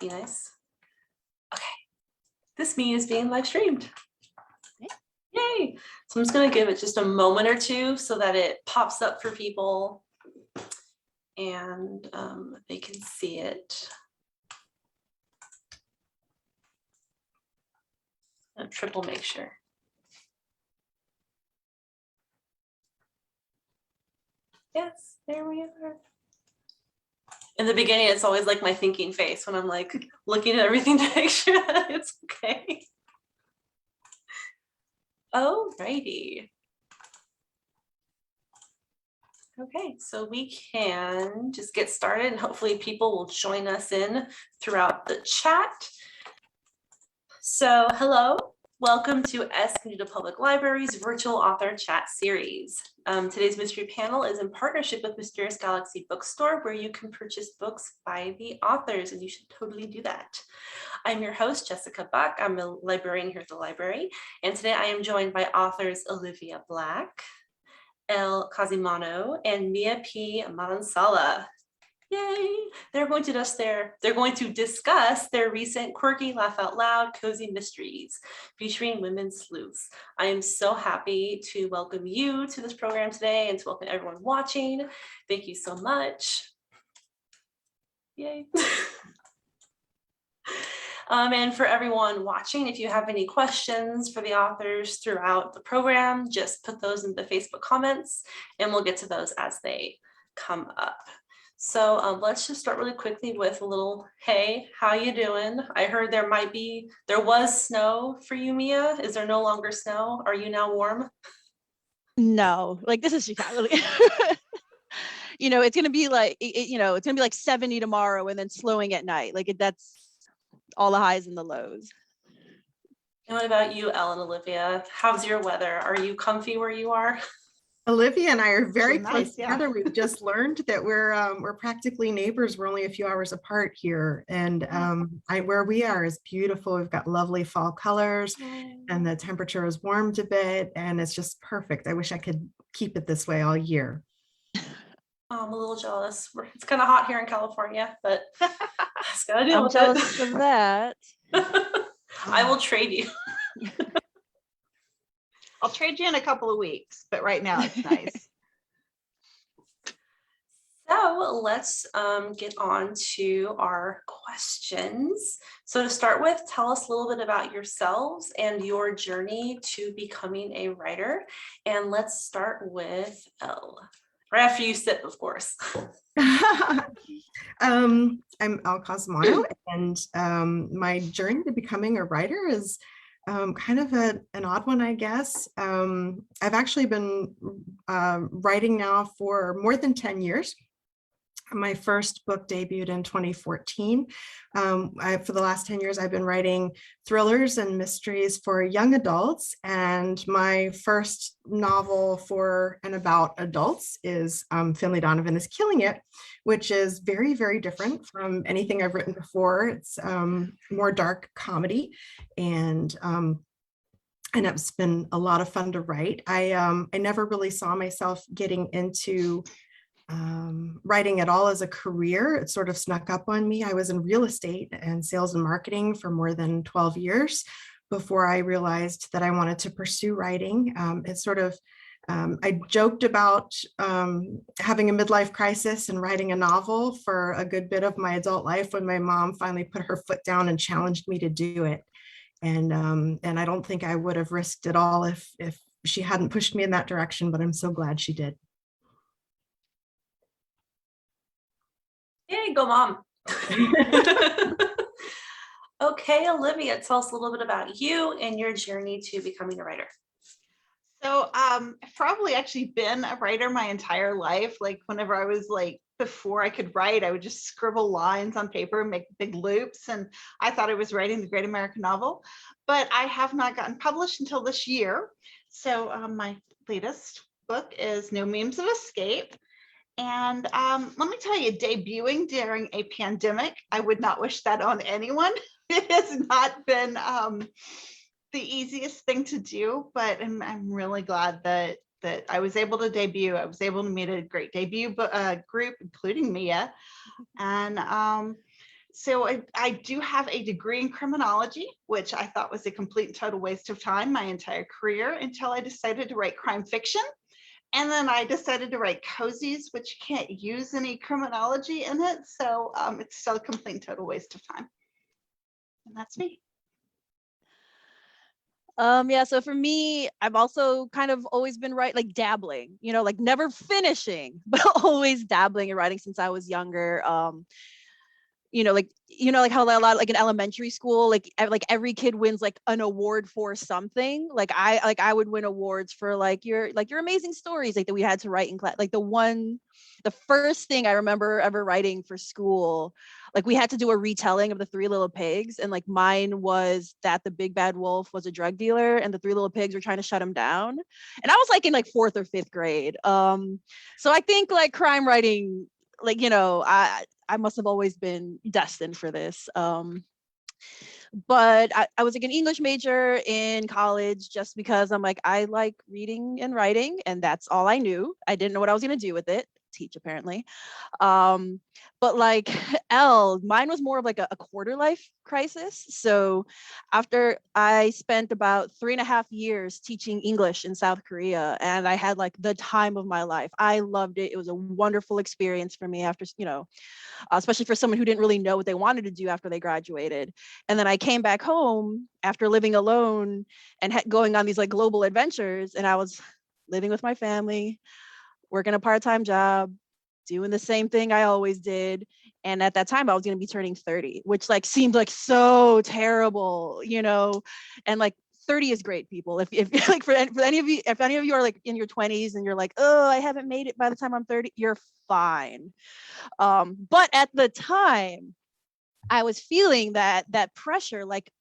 be nice. Okay, this meeting is being live streamed. Yay! So I'm just going to give it just a moment or two so that it pops up for people and they can see it. I'll triple make sure. Yes, there we are. In the beginning, it's always like my thinking face when I'm like looking at everything to make sure that it's okay. Alrighty. Okay, so we can just get started and hopefully people will join us in throughout the chat. So hello, welcome to Escondido Public Library's virtual author chat series. Today's mystery panel is in partnership with Mysterious Galaxy Bookstore, where you can purchase books by the authors, and you should totally do that. I'm your host, Jessica Buck. I'm a librarian here at the library, and today I am joined by authors Olivia Blacke, Elle Cosimano, and Mia P. Manansala. Yay! They're going to discuss their recent quirky, laugh out loud, cozy mysteries featuring women sleuths. I am so happy to welcome you to this program today and to welcome everyone watching. Thank you so much. Yay! And for everyone watching, if you have any questions for the authors throughout the program, just put those in the Facebook comments and we'll get to those as they come up. So let's just start really quickly with a little, hey, how you doing? I heard there was snow for you, Mia. Is there no longer snow? Are you now warm? No, like this is Chicago. You know, it's gonna be like, it's gonna be like 70 tomorrow and then slowing at night. Like that's all the highs and the lows. And what about you, Elle and Olivia? How's your weather? Are you comfy where you are? Olivia and I are very nice, close yeah. together. We've just learned that we're practically neighbors. We're only a few hours apart here, and where we are is beautiful. We've got lovely fall colors, and the temperature has warmed a bit, and it's just perfect. I wish I could keep it this way all year. I'm a little jealous. It's kind of hot here in California, but I just gotta deal I'm with jealous it. of that. I will trade you. I'll trade you in a couple of weeks, but right now it's nice. So let's get on to our questions. So to start with, tell us a little bit about yourselves and your journey to becoming a writer. And let's start with Elle. Right after you sip, of course. I'm Elle Cosimano, and my journey to becoming a writer is kind of an odd one, I guess. I've actually been writing now for more than 10 years. My first book debuted in 2014. For the last 10 years, I've been writing thrillers and mysteries for young adults. And my first novel for and about adults is Finley Donovan is Killing It, which is very, very different from anything I've written before. It's more dark comedy, and it's been a lot of fun to write. I never really saw myself getting into writing at all as a career. It sort of snuck up on me. I was in real estate and sales and marketing for more than 12 years before I realized that I wanted to pursue writing. It's sort of, I joked about having a midlife crisis and writing a novel for a good bit of my adult life when my mom finally put her foot down and challenged me to do it. And I don't think I would have risked it all if she hadn't pushed me in that direction, but I'm so glad she did. Yay, go mom. Okay, Olivia, tell us a little bit about you and your journey to becoming a writer. So I've probably actually been a writer my entire life. Like whenever I was like, before I could write, I would just scribble lines on paper and make big loops. And I thought I was writing the great American novel, but I have not gotten published until this year. So my latest book is No Memes of Escape. And let me tell you, debuting during a pandemic, I would not wish that on anyone. It has not been the easiest thing to do, but I'm really glad that I was able to debut. I was able to meet a great debut group, including Mia. And So I do have a degree in criminology, which I thought was a complete and total waste of time my entire career until I decided to write crime fiction. And then I decided to write cozies, which can't use any criminology in it. So it's still a complete and total waste of time. And that's me. Yeah, so for me, I've also kind of always been dabbling, like never finishing, but always dabbling in writing since I was younger. Like how a lot, like in elementary school, like every kid wins like an award for something. Like I would win awards for like your amazing stories like that we had to write in class. Like the first thing I remember ever writing for school, like we had to do a retelling of the Three Little Pigs, and like mine was that the big bad wolf was a drug dealer and the Three Little Pigs were trying to shut him down. And I was like in like 4th or 5th grade. So I think like crime writing, like, I must have always been destined for this. But I was like an English major in college just because I'm like, I like reading and writing, and that's all I knew. I didn't know what I was going to do with it. Teach, apparently. But like Elle, mine was more of like a quarter life crisis. So after I spent about 3.5 years teaching English in South Korea, and I had like the time of my life. I loved it. It was a wonderful experience for me after, especially for someone who didn't really know what they wanted to do after they graduated. And then I came back home after living alone and going on these like global adventures, and I was living with my family, working a part-time job, doing the same thing I always did. And at that time I was going to be turning 30, which like seemed like so terrible, and like 30 is great, people. If like for any of you, if any of you are like in your 20s and you're like, oh, I haven't made it by the time I'm 30, you're fine. But at the time I was feeling that pressure, like,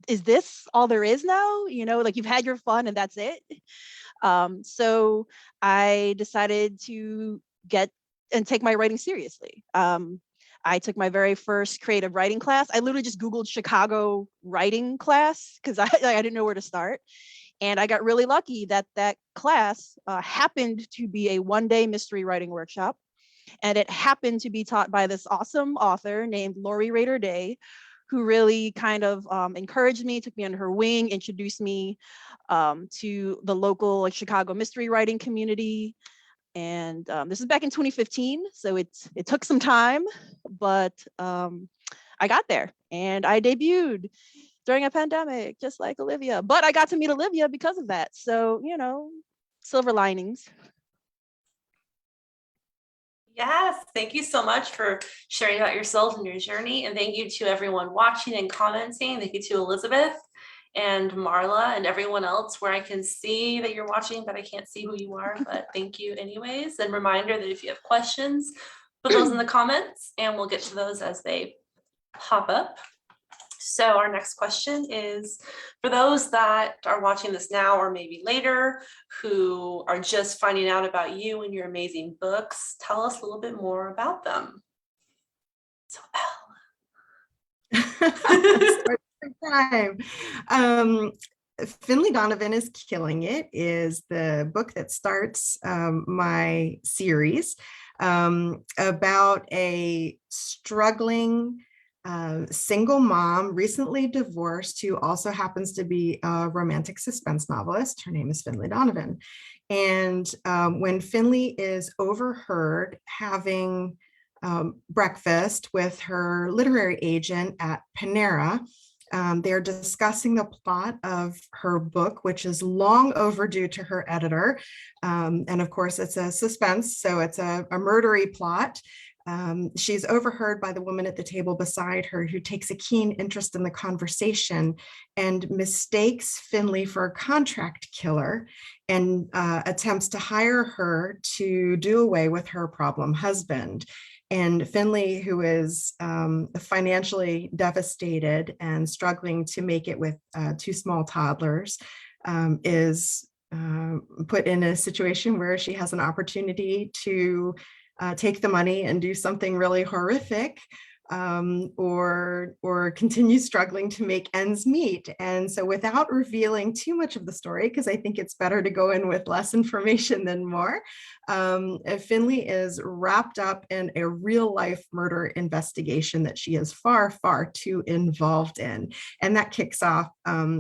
is this all there is now? Like you've had your fun and that's it. So I decided to take my writing seriously. I took my very first creative writing class. I literally just Googled Chicago writing class because I didn't know where to start. And I got really lucky that class happened to be a one-day mystery writing workshop. And it happened to be taught by this awesome author named Lori Rader Day, who really kind of encouraged me, took me under her wing, introduced me to the local like Chicago mystery writing community. And this is back in 2015, so it took some time, but I got there and I debuted during a pandemic, just like Olivia. But I got to meet Olivia because of that. So, silver linings. Yes, thank you so much for sharing about yourself and your journey. And thank you to everyone watching and commenting. Thank you to Elizabeth and Marla and everyone else where I can see that you're watching, but I can't see who you are, but thank you anyways. And reminder that if you have questions, put those in the comments and we'll get to those as they pop up. So our next question is for those that are watching this now or maybe later who are just finding out about you and your amazing books, tell us a little bit more about them. So Elle. Finley Donovan is Killing It is the book that starts my series about a struggling single mom, recently divorced, who also happens to be a romantic suspense novelist. Her name is Finley Donovan. And when Finley is overheard having breakfast with her literary agent at Panera, they're discussing the plot of her book, which is long overdue to her editor. And of course, it's a suspense, so it's a murdery plot. She's overheard by the woman at the table beside her, who takes a keen interest in the conversation and mistakes Finley for a contract killer and attempts to hire her to do away with her problem husband. And Finley, who is financially devastated and struggling to make it with 2 small toddlers, is put in a situation where she has an opportunity to take the money and do something really horrific, or continue struggling to make ends meet. And so without revealing too much of the story, because I think it's better to go in with less information than more, Finley is wrapped up in a real life murder investigation that she is far, far too involved in. And that kicks off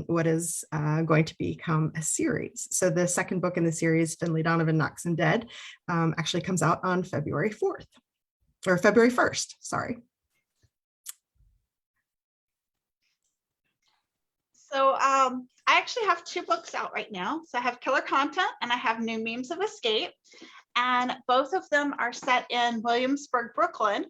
what is going to become a series. So the second book in the series, Finley Donovan Knocks Him Dead, actually comes out on February 4th, or February 1st, sorry. So I actually have 2 books out right now. So I have Killer Content and I have New Memes of Escape. And both of them are set in Williamsburg, Brooklyn.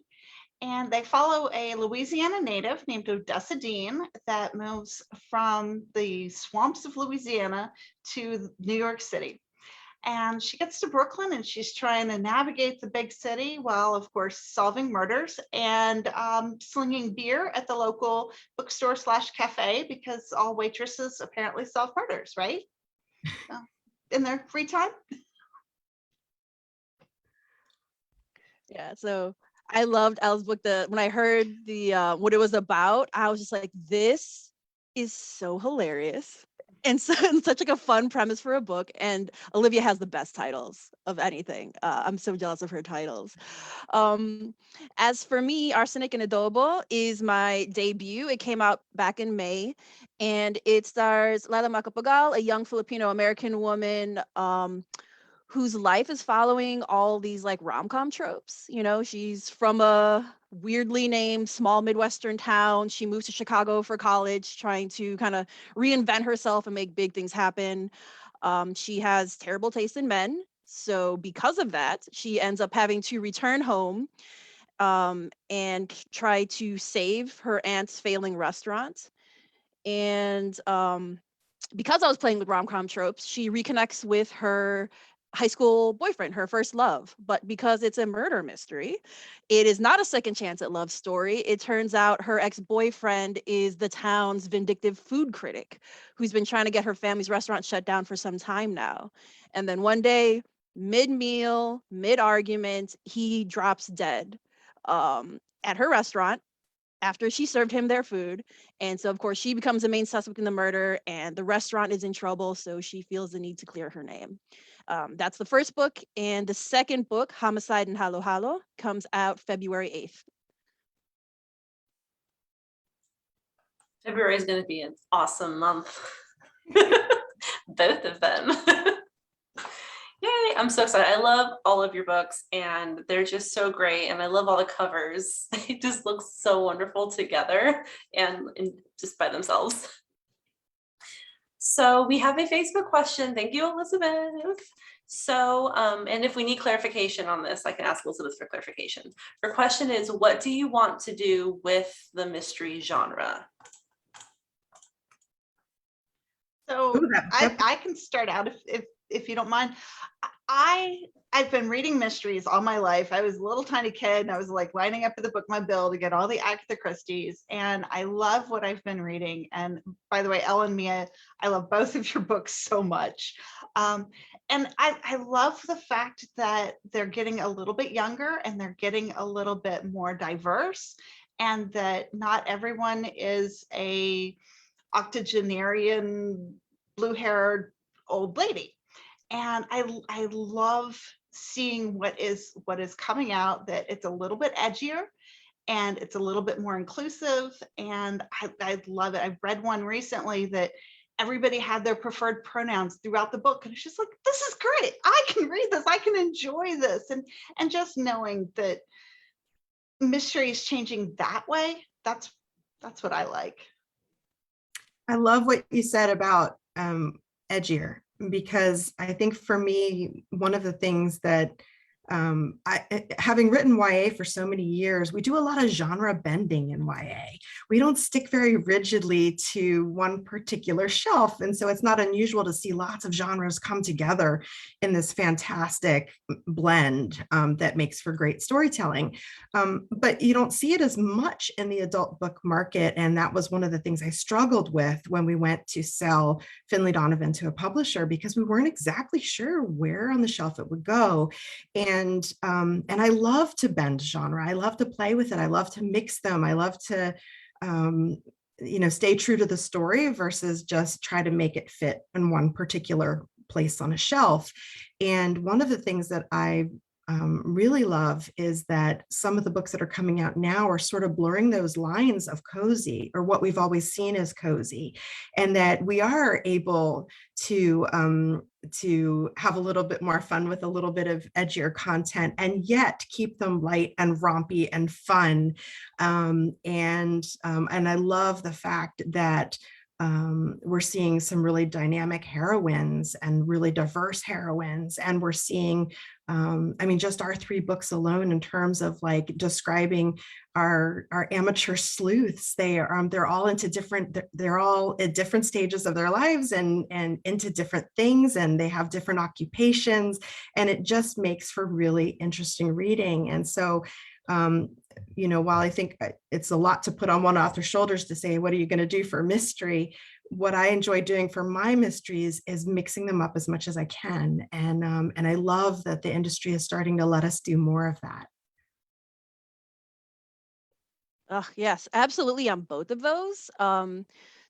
And they follow a Louisiana native named Odessa Dean that moves from the swamps of Louisiana to New York City. And she gets to Brooklyn and she's trying to navigate the big city while, of course, solving murders and slinging beer at the local bookstore / cafe, because all waitresses apparently solve murders, right? In their free time. Yeah, so I loved Elle's book. When I heard what it was about, I was just like, this is so hilarious. And so and such like a fun premise for a book. And Olivia has the best titles of anything. I'm so jealous of her titles. As for me, Arsenic and Adobo is my debut. It came out back in May, and it stars Lila Macapagal, a young Filipino-American woman whose life is following all these like rom-com tropes. You know, she's from a weirdly named small Midwestern town. She moves to Chicago for college, trying to kind of reinvent herself and make big things happen. She has terrible taste in men. So because of that, she ends up having to return home and try to save her aunt's failing restaurant. And because I was playing with rom-com tropes, she reconnects with her high school boyfriend, her first love. But because it's a murder mystery, it is not a second chance at love story. It turns out her ex-boyfriend is the town's vindictive food critic who's been trying to get her family's restaurant shut down for some time now. And then one day, mid-meal, mid-argument, he drops dead at her restaurant after she served him their food. And so, of course, she becomes the main suspect in the murder, and the restaurant is in trouble, so she feels the need to clear her name. That's the first book. And the second book, Homicide in Halo Halo, comes out February 8th. February is going to be an awesome month. Both of them. Yay, I'm so excited. I love all of your books and they're just so great. And I love all the covers. They just look so wonderful together and just by themselves. So we have a Facebook question. Thank you, Elizabeth. So, and if we need clarification on this, I can ask Elizabeth for clarification. Her question is, what do you want to do with the mystery genre? So I can start out if you don't mind. I've been reading mysteries all my life. I was a little tiny kid and I was like lining up at the bookmobile to get all the Agatha Christie's, and I love what I've been reading. And by the way, Elle and Mia, I love both of your books so much. And I love the fact that they're getting a little bit younger and they're getting a little bit more diverse, and that not everyone is a octogenarian blue-haired old lady. And I love seeing what is coming out, that it's a little bit edgier and it's a little bit more inclusive. And I love it. I've read one recently that everybody had their preferred pronouns throughout the book. And it's just like, this is great. I can read this. I can enjoy this. And just knowing that mystery is changing that way, that's what I like. I love what you said about edgier, because I think for me, one of the things that having written YA for so many years, we do a lot of genre bending in YA. We don't stick very rigidly to one particular shelf. And so it's not unusual to see lots of genres come together in this fantastic blend that makes for great storytelling. But you don't see it as much in the adult book market. And that was one of the things I struggled with when we went to sell Finley Donovan to a publisher, because we weren't exactly sure where on the shelf it would go. And And I love to bend genre. I love to play with it. I love to mix them. I love to, stay true to the story versus just try to make it fit in one particular place on a shelf. And one of the things that I really love is that some of the books that are coming out now are sort of blurring those lines of cozy, or what we've always seen as cozy, and that we are able to have a little bit more fun with a little bit of edgier content, and yet keep them light and rompy and fun. And I love the fact that we're seeing some really dynamic heroines and really diverse heroines, and we're seeing just our 3 books alone, in terms of like describing our amateur sleuths. They're all into different, they're all at different stages of their lives and into different things, and they have different occupations, and it just makes for really interesting reading. And so while I think it's a lot to put on one author's shoulders to say, what are you going to do for mystery? What I enjoy doing for my mysteries is mixing them up as much as I can. And I love that the industry is starting to let us do more of that. Yes, absolutely on both of those.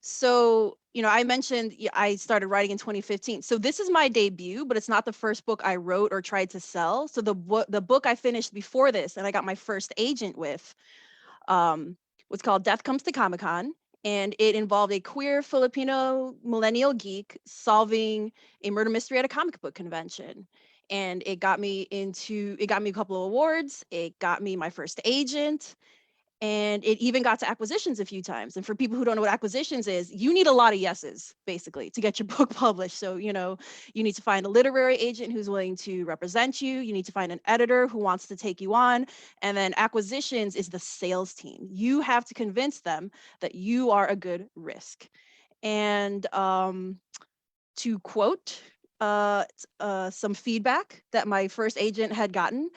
So, I mentioned I started writing in 2015. So this is my debut, but it's not the first book I wrote or tried to sell. So the book I finished before this, and I got my first agent with, was called Death Comes to Comic-Con. And it involved a queer Filipino millennial geek solving a murder mystery at a comic book convention. And it got me a couple of awards. It got me my first agent. And it even got to acquisitions a few times. And for people who don't know what acquisitions is, you need a lot of yeses, basically, to get your book published. So, you need to find a literary agent who's willing to represent you. You need to find an editor who wants to take you on. And then acquisitions is the sales team. You have to convince them that you are a good risk. And to quote some feedback that my first agent had gotten,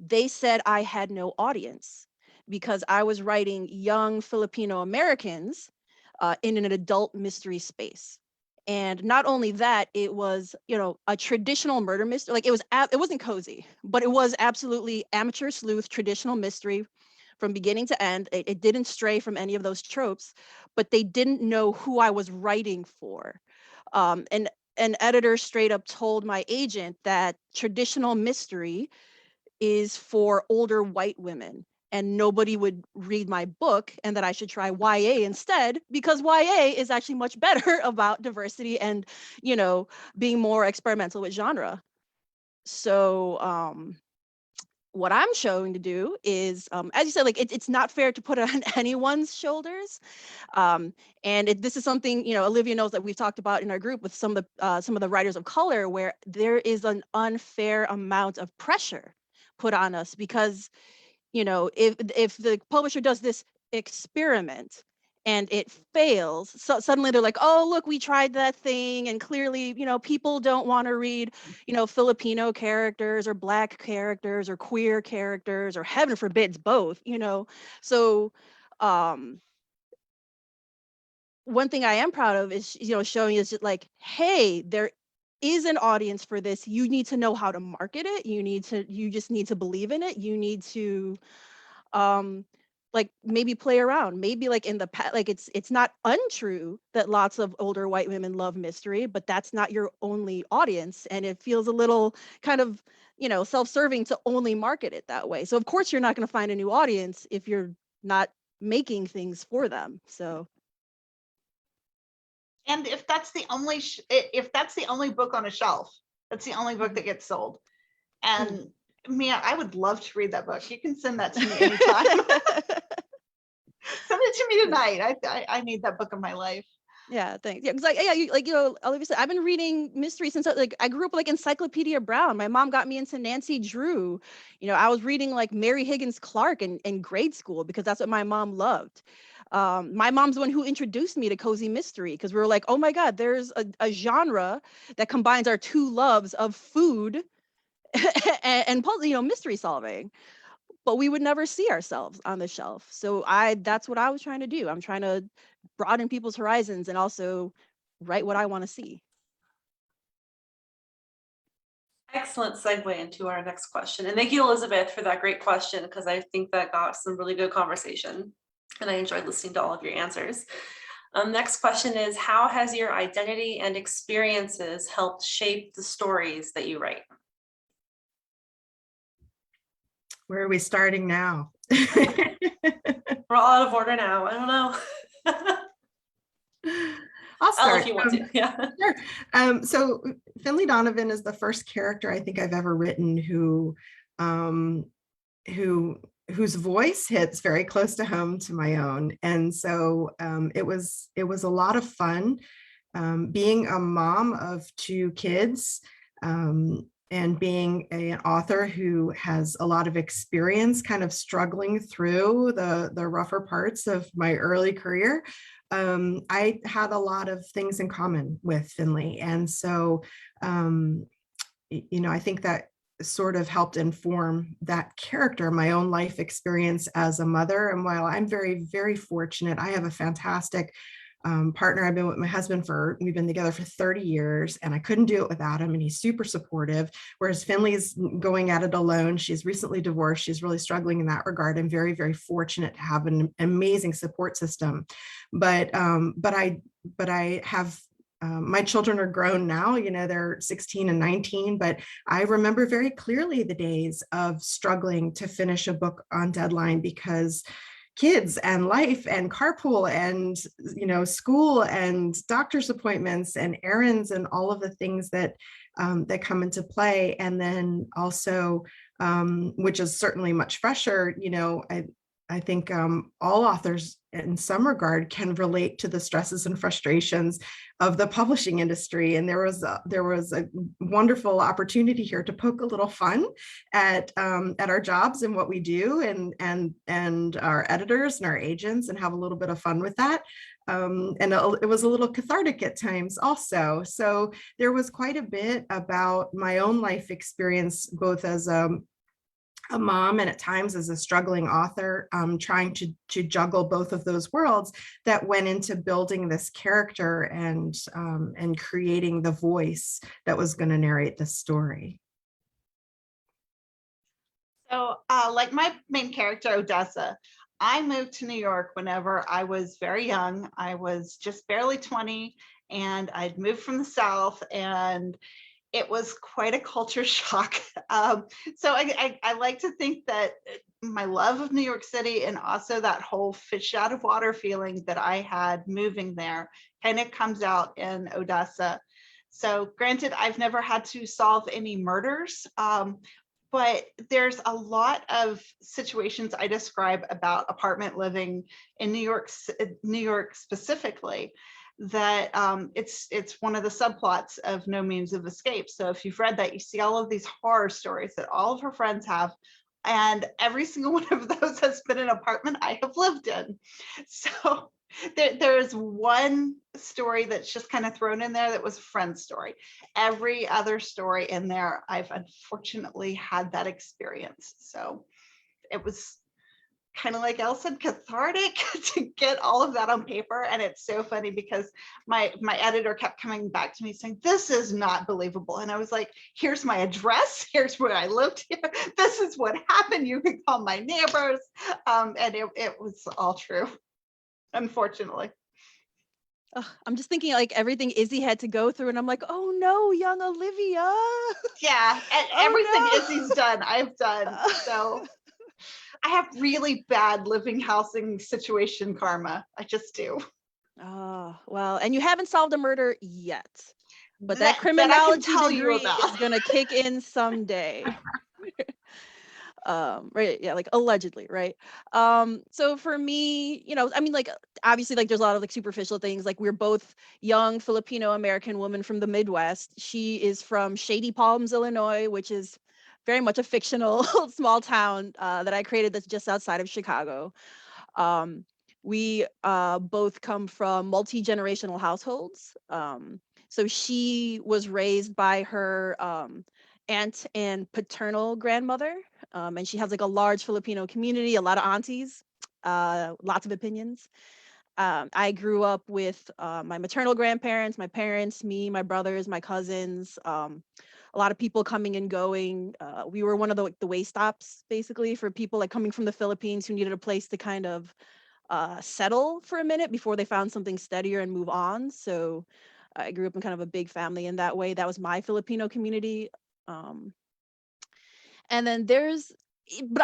they said I had no audience, because I was writing young Filipino Americans in an adult mystery space. And not only that, it was, a traditional murder mystery. Like it wasn't cozy, but it was absolutely amateur sleuth, traditional mystery from beginning to end. It didn't stray from any of those tropes, but they didn't know who I was writing for. And an editor straight up told my agent that traditional mystery is for older white women, and nobody would read my book, and that I should try YA instead, because YA is actually much better about diversity and, being more experimental with genre. So what I'm showing to do is, as you said, like it's not fair to put it on anyone's shoulders. And this is something, Olivia knows that we've talked about in our group with some of the writers of color, where there is an unfair amount of pressure put on us, because if the publisher does this experiment and it fails, so suddenly they're like, oh, look, we tried that thing, and clearly, people don't want to read, Filipino characters or Black characters or queer characters, or heaven forbids both, So one thing I am proud of is, showing is just like, hey, there is an audience for this. You need to know how to market it. You just need to believe in it. You need to like maybe play around, maybe like in the past, like it's not untrue that lots of older white women love mystery, but that's not your only audience. And it feels a little kind of, self-serving to only market it that way. So of course you're not going to find a new audience if you're not making things for them. So. And if that's the only book on a shelf, that's the only book that gets sold. And Mia, I would love to read that book. You can send that to me anytime. Send it to me tonight. I need that book in my life. Yeah, thanks. Yeah, because Olivia said, I've been reading mystery since I grew up like Encyclopedia Brown. My mom got me into Nancy Drew. I was reading like Mary Higgins Clark in grade school because that's what my mom loved. My mom's the one who introduced me to cozy mystery, because we were like, oh my God, there's a genre that combines our two loves of food and mystery solving. But we would never see ourselves on the shelf. So that's what I was trying to do. I'm trying to broaden people's horizons and also write what I want to see. Excellent segue into our next question. And thank you, Elizabeth, for that great question, because I think that got some really good conversation. And I enjoyed listening to all of your answers. Next question is, how has your identity and experiences helped shape the stories that you write? Where are we starting now? We're all out of order now. I don't know. I'll Elle, start. if you want to. Yeah. Sure. So Finley Donovan is the first character I think I've ever written whose voice hits very close to home to my own. And so it was a lot of fun being a mom of two kids and being an author who has a lot of experience kind of struggling through the rougher parts of my early career. I had a lot of things in common with Finlay. And so, I think that sort of helped inform that character, my own life experience as a mother. And while I'm very, very fortunate, I have a fantastic partner. I've been with my husband we've been together for 30 years, and I couldn't do it without him. And he's super supportive. Whereas Finley's going at it alone. She's recently divorced. She's really struggling in that regard. I'm very, very fortunate to have an amazing support system. But I have my children are grown now, they're 16 and 19, but I remember very clearly the days of struggling to finish a book on deadline because kids and life and carpool and, school and doctor's appointments and errands and all of the things that come into play. And then also, which is certainly much fresher, I think all authors in some regard can relate to the stresses and frustrations of the publishing industry. And there was a wonderful opportunity here to poke a little fun at our jobs and what we do, and our editors and our agents, and have a little bit of fun with that. And it was a little cathartic at times also. So there was quite a bit about my own life experience, both as a mom and at times as a struggling author, trying to juggle both of those worlds, that went into building this character and creating the voice that was going to narrate the story. So like my main character, Odessa, I moved to New York whenever I was very young. I was just barely 20, and I'd moved from the South, and it was quite a culture shock. So I like to think that my love of New York City, and also that whole fish out of water feeling that I had moving there, kind of comes out in Odessa. So granted, I've never had to solve any murders, but there's a lot of situations I describe about apartment living in New York specifically, that it's one of the subplots of No Means of Escape. So if you've read that, you see all of these horror stories that all of her friends have, and every single one of those has been an apartment I have lived in. So there's one story that's just kind of thrown in there that was a friend's story. Every other story in there, I've unfortunately had that experience. So it was kind of like Elle said, cathartic to get all of that on paper. And it's so funny because my editor kept coming back to me saying, this is not believable. And I was like, here's my address, here's where I lived here, this is what happened, you can call my neighbors. And it was all true, unfortunately. I'm just thinking like everything Izzy had to go through, and I'm like, oh no, young Olivia. Yeah, and everything no. Izzy's done, I've done. So I have really bad living housing situation karma. I just do. Oh, well, and you haven't solved a murder yet, but that criminology degree is going to kick in someday. Right, yeah, like allegedly, right? So for me, I mean, like obviously, like there's a lot of like superficial things. Like we're both young Filipino American women from the Midwest. She is from Shady Palms, Illinois, which is very much a fictional small town that I created that's just outside of Chicago. We both come from multi-generational households. So she was raised by her aunt and paternal grandmother, and she has like a large Filipino community, a lot of aunties, lots of opinions. I grew up with my maternal grandparents, my parents, me, my brothers, my cousins, a lot of people coming and going. We were one of the way stops basically for people like coming from the Philippines who needed a place to kind of settle for a minute before they found something steadier and move on. So I grew up in kind of a big family in that way. That was my Filipino community. And then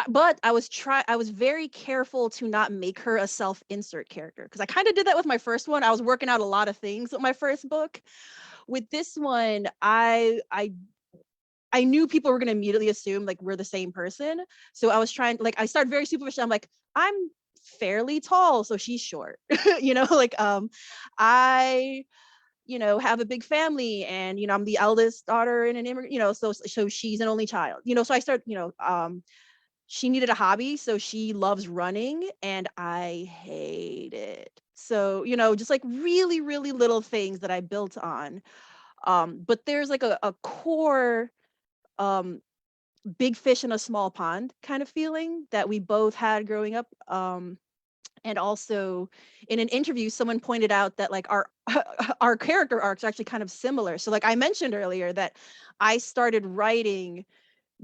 but I was very careful to not make her a self-insert character, because I kind of did that with my first one. I was working out a lot of things with my first book. With this one, I knew people were going to immediately assume like we're the same person. So I was trying, like, I started very superficial. I'm like, I'm fairly tall, so she's short. Like I have a big family, and I'm the eldest daughter in an immigrant, so she's an only child. So I started, she needed a hobby, so she loves running, and I hate it. So, just like really, really little things that I built on. But there's like a core big fish in a small pond kind of feeling that we both had growing up. And also in an interview, someone pointed out that like our character arcs are actually kind of similar. So like I mentioned earlier that I started writing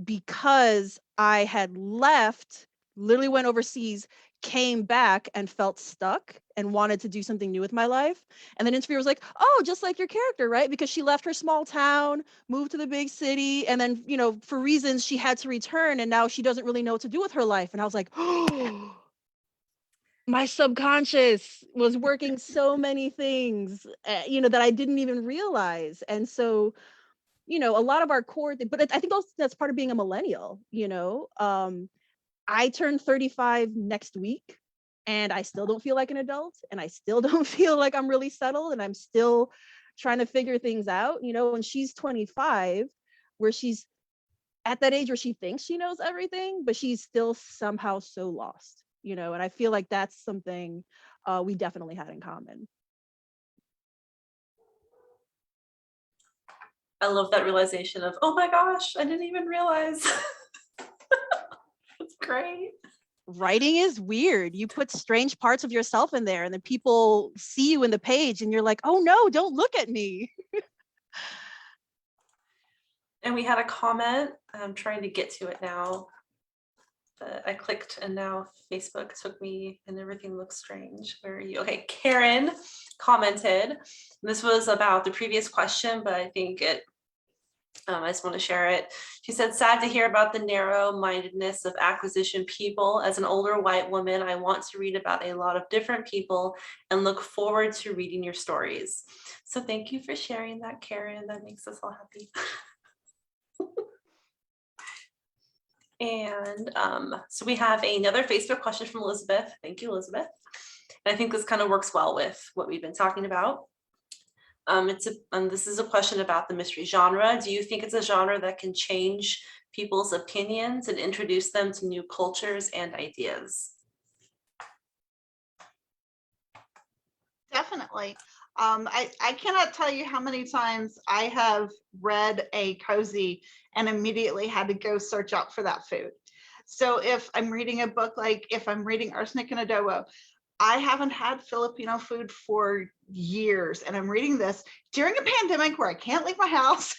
because I had left, literally went overseas, came back and felt stuck and wanted to do something new with my life. And then interviewer was like, oh, just like your character, right? Because she left her small town, moved to the big city, and then, for reasons she had to return, and now she doesn't really know what to do with her life. And I was like, oh, my subconscious was working so many things, that I didn't even realize. And so, a lot of our core, but I think also that's part of being a millennial. I turned 35 next week, and I still don't feel like an adult, and I still don't feel like I'm really settled, and I'm still trying to figure things out, and she's 25, where she's at that age where she thinks she knows everything, but she's still somehow so lost, and I feel like that's something we definitely had in common. I love that realization of, oh my gosh, I didn't even realize. That's great. Writing is weird. You put strange parts of yourself in there, and then people see you in the page, and you're like, oh no, don't look at me. And we had a comment. I'm trying to get to it now. I clicked, and now Facebook took me, and everything looks strange. Where are you? Okay, Karen commented. This was about the previous question, but I think I just want to share it. She said, sad to hear about the narrow-mindedness of acquisition people. As an older white woman, I want to read about a lot of different people and look forward to reading your stories. So thank you for sharing that, Karen. That makes us all happy. And so we have another Facebook question from Elizabeth. Thank you, Elizabeth. And I think this kind of works well with what we've been talking about. This is a question about the mystery genre. Do you think it's a genre that can change people's opinions and introduce them to new cultures and ideas? Definitely. I cannot tell you how many times I have read a cozy and immediately had to go search out for that food. So if I'm reading a book, like if I'm reading Arsenic and Adobo, I haven't had Filipino food for years, and I'm reading this during a pandemic where I can't leave my house,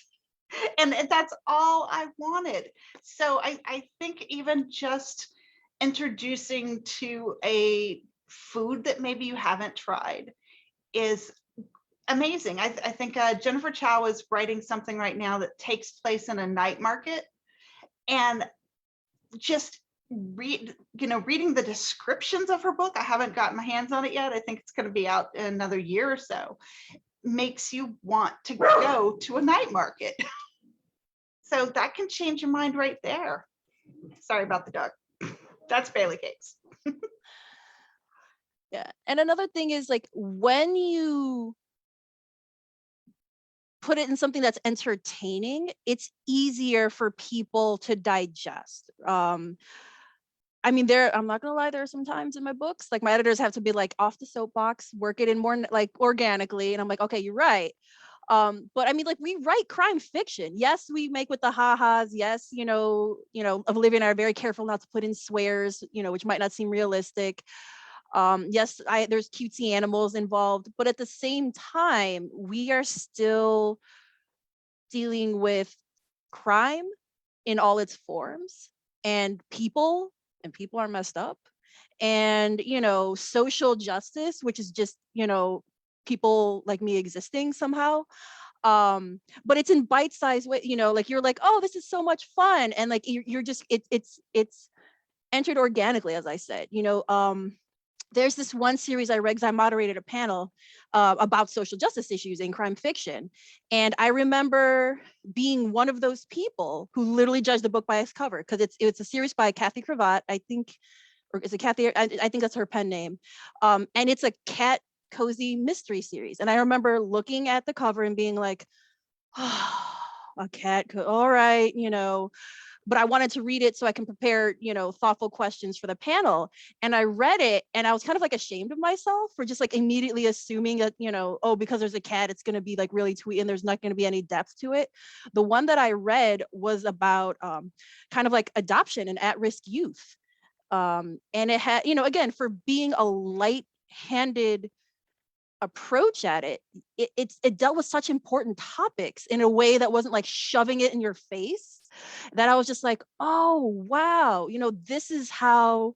and that's all I wanted. So I think even just introducing to a food that maybe you haven't tried is amazing. I think Jennifer Chow is writing something right now that takes place in a night market, and just reading the descriptions of her book, I haven't gotten my hands on it yet. I think it's going to be out in another year or so, makes you want to go to a night market. So that can change your mind right there. Sorry about the dog. That's Bailey Cakes. Yeah. And another thing is, like, when you put it in something that's entertaining, it's easier for people to digest. I mean, I'm not gonna lie, there are some times in my books, like my editors have to be like, off the soapbox, work it in more like organically. And I'm like, okay, you're right. But I mean, like, we write crime fiction. Yes, we make with the ha-has. Yes, Olivia and I are very careful not to put in swears, which might not seem realistic. Yes, there's cutesy animals involved, but at the same time, we are still dealing with crime in all its forms, and people are messed up, and social justice, which is just people like me existing somehow, but it's in bite-sized way, like you're like, oh, this is so much fun, and like you're just it's entered organically, as I said. There's this one series I read because I moderated a panel about social justice issues in crime fiction. And I remember being one of those people who literally judged the book by its cover, because it's a series by Kathy Cravat, I think, or is it Kathy? I think that's her pen name. And it's a cat cozy mystery series. And I remember looking at the cover and being like, oh, a cat, all right, but I wanted to read it so I can prepare, thoughtful questions for the panel. And I read it and I was kind of like ashamed of myself for just like immediately assuming that, oh, because there's a cat, it's going to be like really twee and there's not going to be any depth to it. The one that I read was about kind of like adoption and at-risk youth. And it had, again, for being a light-handed approach at it, it dealt with such important topics in a way that wasn't like shoving it in your face, that I was just like, oh wow, this is how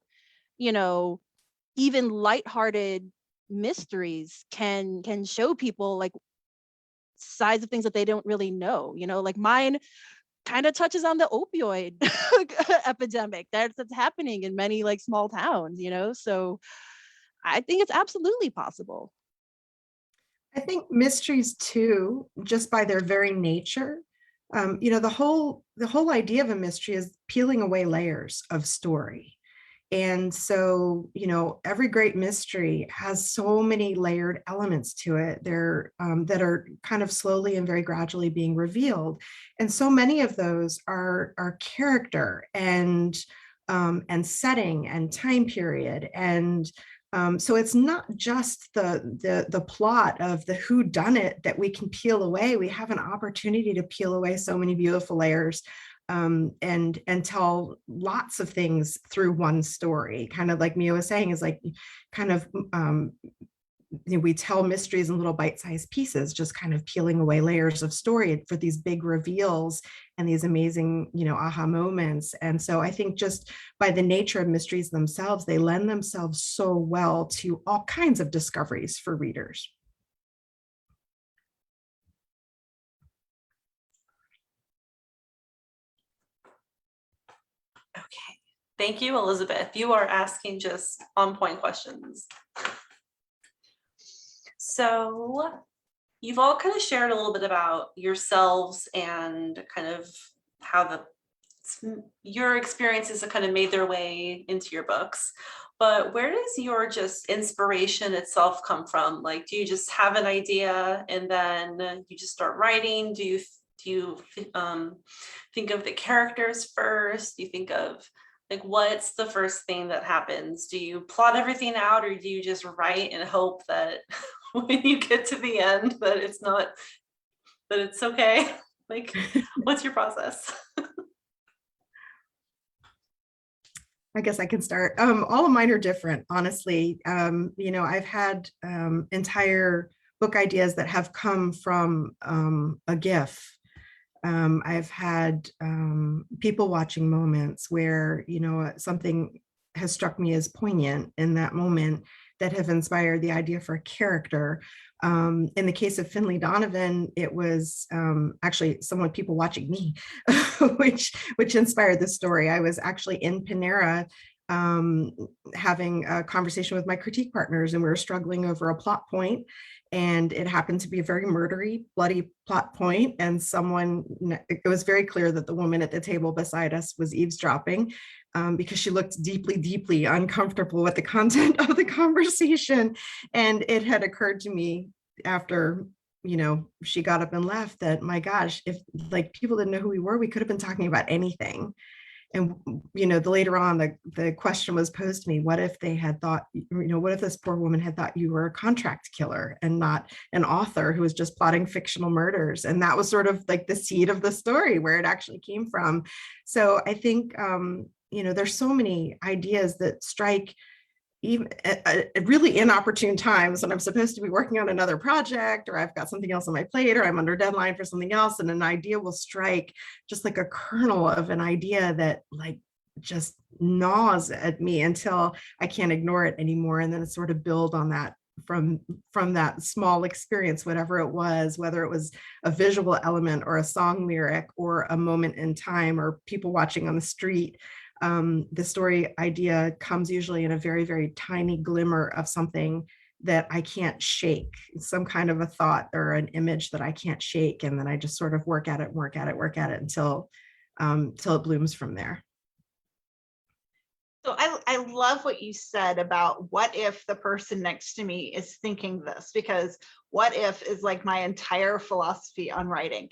even lighthearted mysteries can show people like sides of things that they don't really know. Like mine kind of touches on the opioid epidemic that's happening in many like small towns, so I think it's absolutely possible. I think mysteries too, just by their very nature, the whole idea of a mystery is peeling away layers of story. And so, every great mystery has so many layered elements to it. They're that are kind of slowly and very gradually being revealed. And so many of those are character and setting and time period. And so it's not just the plot of the whodunit that we can peel away. We have an opportunity to peel away so many beautiful layers and tell lots of things through one story. Kind of like Mia was saying, is like kind of we tell mysteries in little bite-sized pieces, just kind of peeling away layers of story for these big reveals and these amazing, aha moments. And so I think just by the nature of mysteries themselves, they lend themselves so well to all kinds of discoveries for readers. Okay, thank you, Elizabeth. You are asking just on-point questions. So you've all kind of shared a little bit about yourselves and kind of how your experiences have kind of made their way into your books. But where does your just inspiration itself come from? Like, do you just have an idea and then you just start writing? Do you think of the characters first? Do you think of like, what's the first thing that happens? Do you plot everything out, or do you just write and hope that when you get to the end that it's okay? Like, what's your process? I guess I can start. All of mine are different, honestly. I've had entire book ideas that have come from a GIF. I've had people watching moments where, something has struck me as poignant in that moment that have inspired the idea for a character. In the case of Finley Donovan, it was actually people watching me, which inspired the story. I was actually in Panera having a conversation with my critique partners, and we were struggling over a plot point. And it happened to be a very murdery, bloody plot point. And it was very clear that the woman at the table beside us was eavesdropping because she looked deeply, deeply uncomfortable with the content of the conversation. And it had occurred to me after, she got up and left that, my gosh, if like people didn't know who we were, we could have been talking about anything. And, later on, the question was posed to me, what if they had thought, what if this poor woman had thought you were a contract killer and not an author who was just plotting fictional murders? And that was sort of like the seed of the story, where it actually came from. So I think, there's so many ideas that strike even at really inopportune times when I'm supposed to be working on another project, or I've got something else on my plate, or I'm under deadline for something else, and an idea will strike, just like a kernel of an idea that like just gnaws at me until I can't ignore it anymore. And then it sort of build on that from that small experience, whatever it was, whether it was a visual element or a song lyric or a moment in time or people watching on the street. The story idea comes usually in a very, very tiny glimmer of something that I can't shake, some kind of a thought or an image that I can't shake. And then I just sort of work at it until it blooms from there. So I love what you said about what if the person next to me is thinking this, because what if is like my entire philosophy on writing.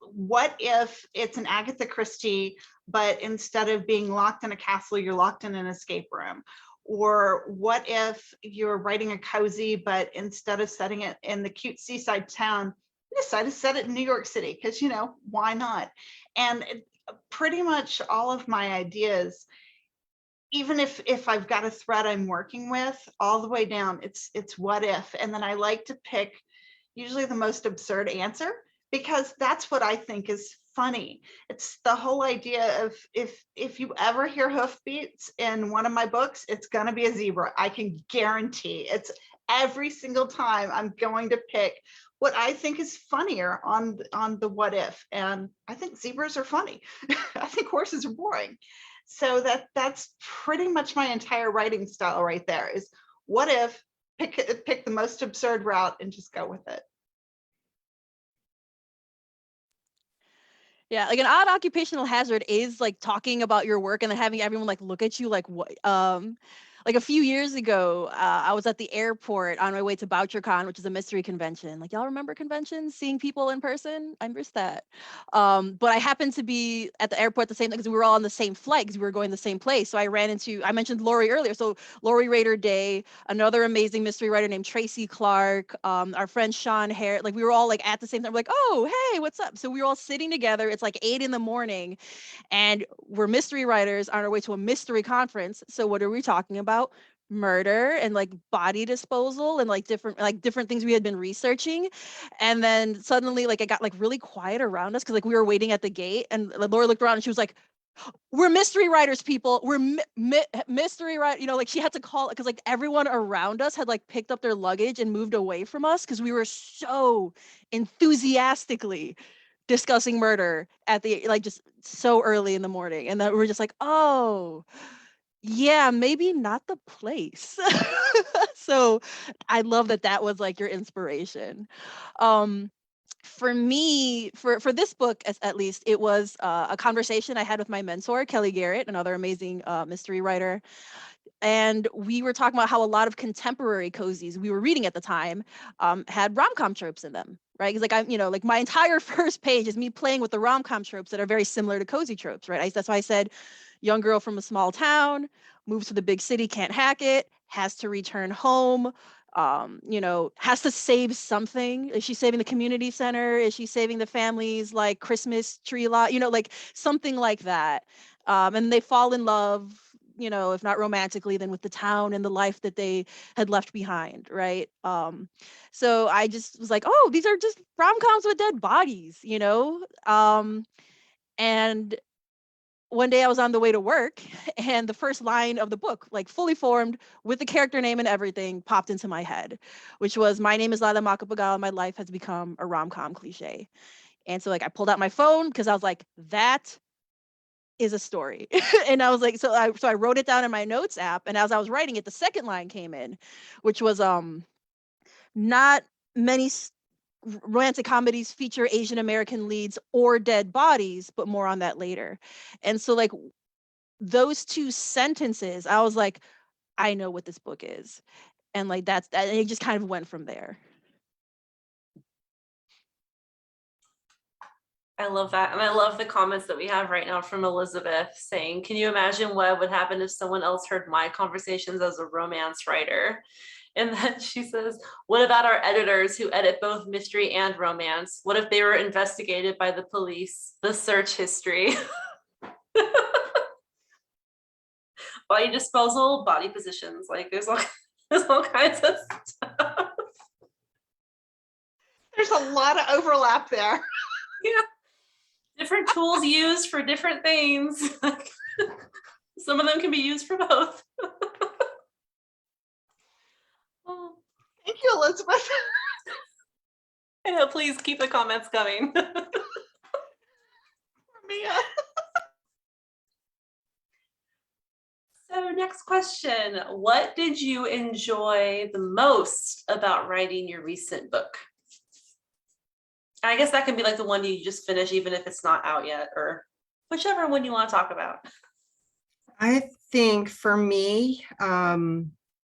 What if it's an Agatha Christie, but instead of being locked in a castle, you're locked in an escape room? Or what if you're writing a cozy, but instead of setting it in the cute seaside town, you decide to set it in New York City, because, you know, why not? And pretty much all of my ideas, even if I've got a thread I'm working with, all the way down, it's what if. And then I like to pick usually the most absurd answer, because that's what I think is funny. It's the whole idea of if you ever hear hoofbeats in one of my books, it's gonna be a zebra. I can guarantee it's every single time I'm going to pick what I think is funnier on the what if. And I think zebras are funny. I think horses are boring. So that's pretty much my entire writing style right there, is what if, pick the most absurd route and just go with it. Yeah, like an odd occupational hazard is like talking about your work and then having everyone like look at you like what like a few years ago, I was at the airport on my way to BoucherCon, which is a mystery convention. Like, y'all remember conventions, seeing people in person? I miss that. But I happened to be at the airport at the same time because we were all on the same flight because we were going the same place. So I mentioned Lori earlier. So Lori Raider Day, another amazing mystery writer named Tracy Clark, our friend Sean Hare, like we were all like at the same time, like, oh, hey, what's up? So we were all sitting together. It's like 8 in the morning. And we're mystery writers on our way to a mystery conference. So what are we talking about? Murder and like body disposal and like different things we had been researching. And then suddenly like it got like really quiet around us because like we were waiting at the gate, and Laura looked around and she was like, we're mystery writers, people. We're mystery writer, you know, like she had to call it because like everyone around us had like picked up their luggage and moved away from us because we were so enthusiastically discussing murder at the like just so early in the morning. And then we're just like, oh yeah, maybe not the place. So I love that was like your inspiration. For me, for this book, at least, it was a conversation I had with my mentor, Kelly Garrett, another amazing mystery writer. And we were talking about how a lot of contemporary cozies we were reading at the time had rom-com tropes in them, right? Because like like my entire first page is me playing with the rom-com tropes that are very similar to cozy tropes, right? That's why I said, young girl from a small town, moves to the big city, can't hack it, has to return home, has to save something. Is she saving the community center? Is she saving the family's like Christmas tree lot? Like something like that. And they fall in love, if not romantically, then with the town and the life that they had left behind, right? So I just was like, oh, these are just rom-coms with dead bodies, and one day I was on the way to work and the first line of the book, like fully formed with the character name and everything, popped into my head, which was, my name is Lila Macapagal, my life has become a rom-com cliche. And so like I pulled out my phone because I was like, that is a story. And I was like, so I wrote it down in my notes app, and as I was writing it, the second line came in, which was not many romantic comedies feature Asian American leads or dead bodies, but more on that later. And so like those two sentences, I was like, I know what this book is. And like and it just kind of went from there. I love that. And I love the comments that we have right now from Elizabeth saying, can you imagine what would happen if someone else heard my conversations as a romance writer? And then she says, what about our editors who edit both mystery and romance? What if they were investigated by the police? The search history. body disposal, body positions. Like there's all kinds of stuff. There's a lot of overlap there. Yeah. Different tools used for different things. Some of them can be used for both. Oh, Thank you, Elizabeth. I know, please keep the comments coming. Mia. So next question, what did you enjoy the most about writing your recent book? I guess that can be like the one you just finished, even if it's not out yet, or whichever one you want to talk about. I think for me,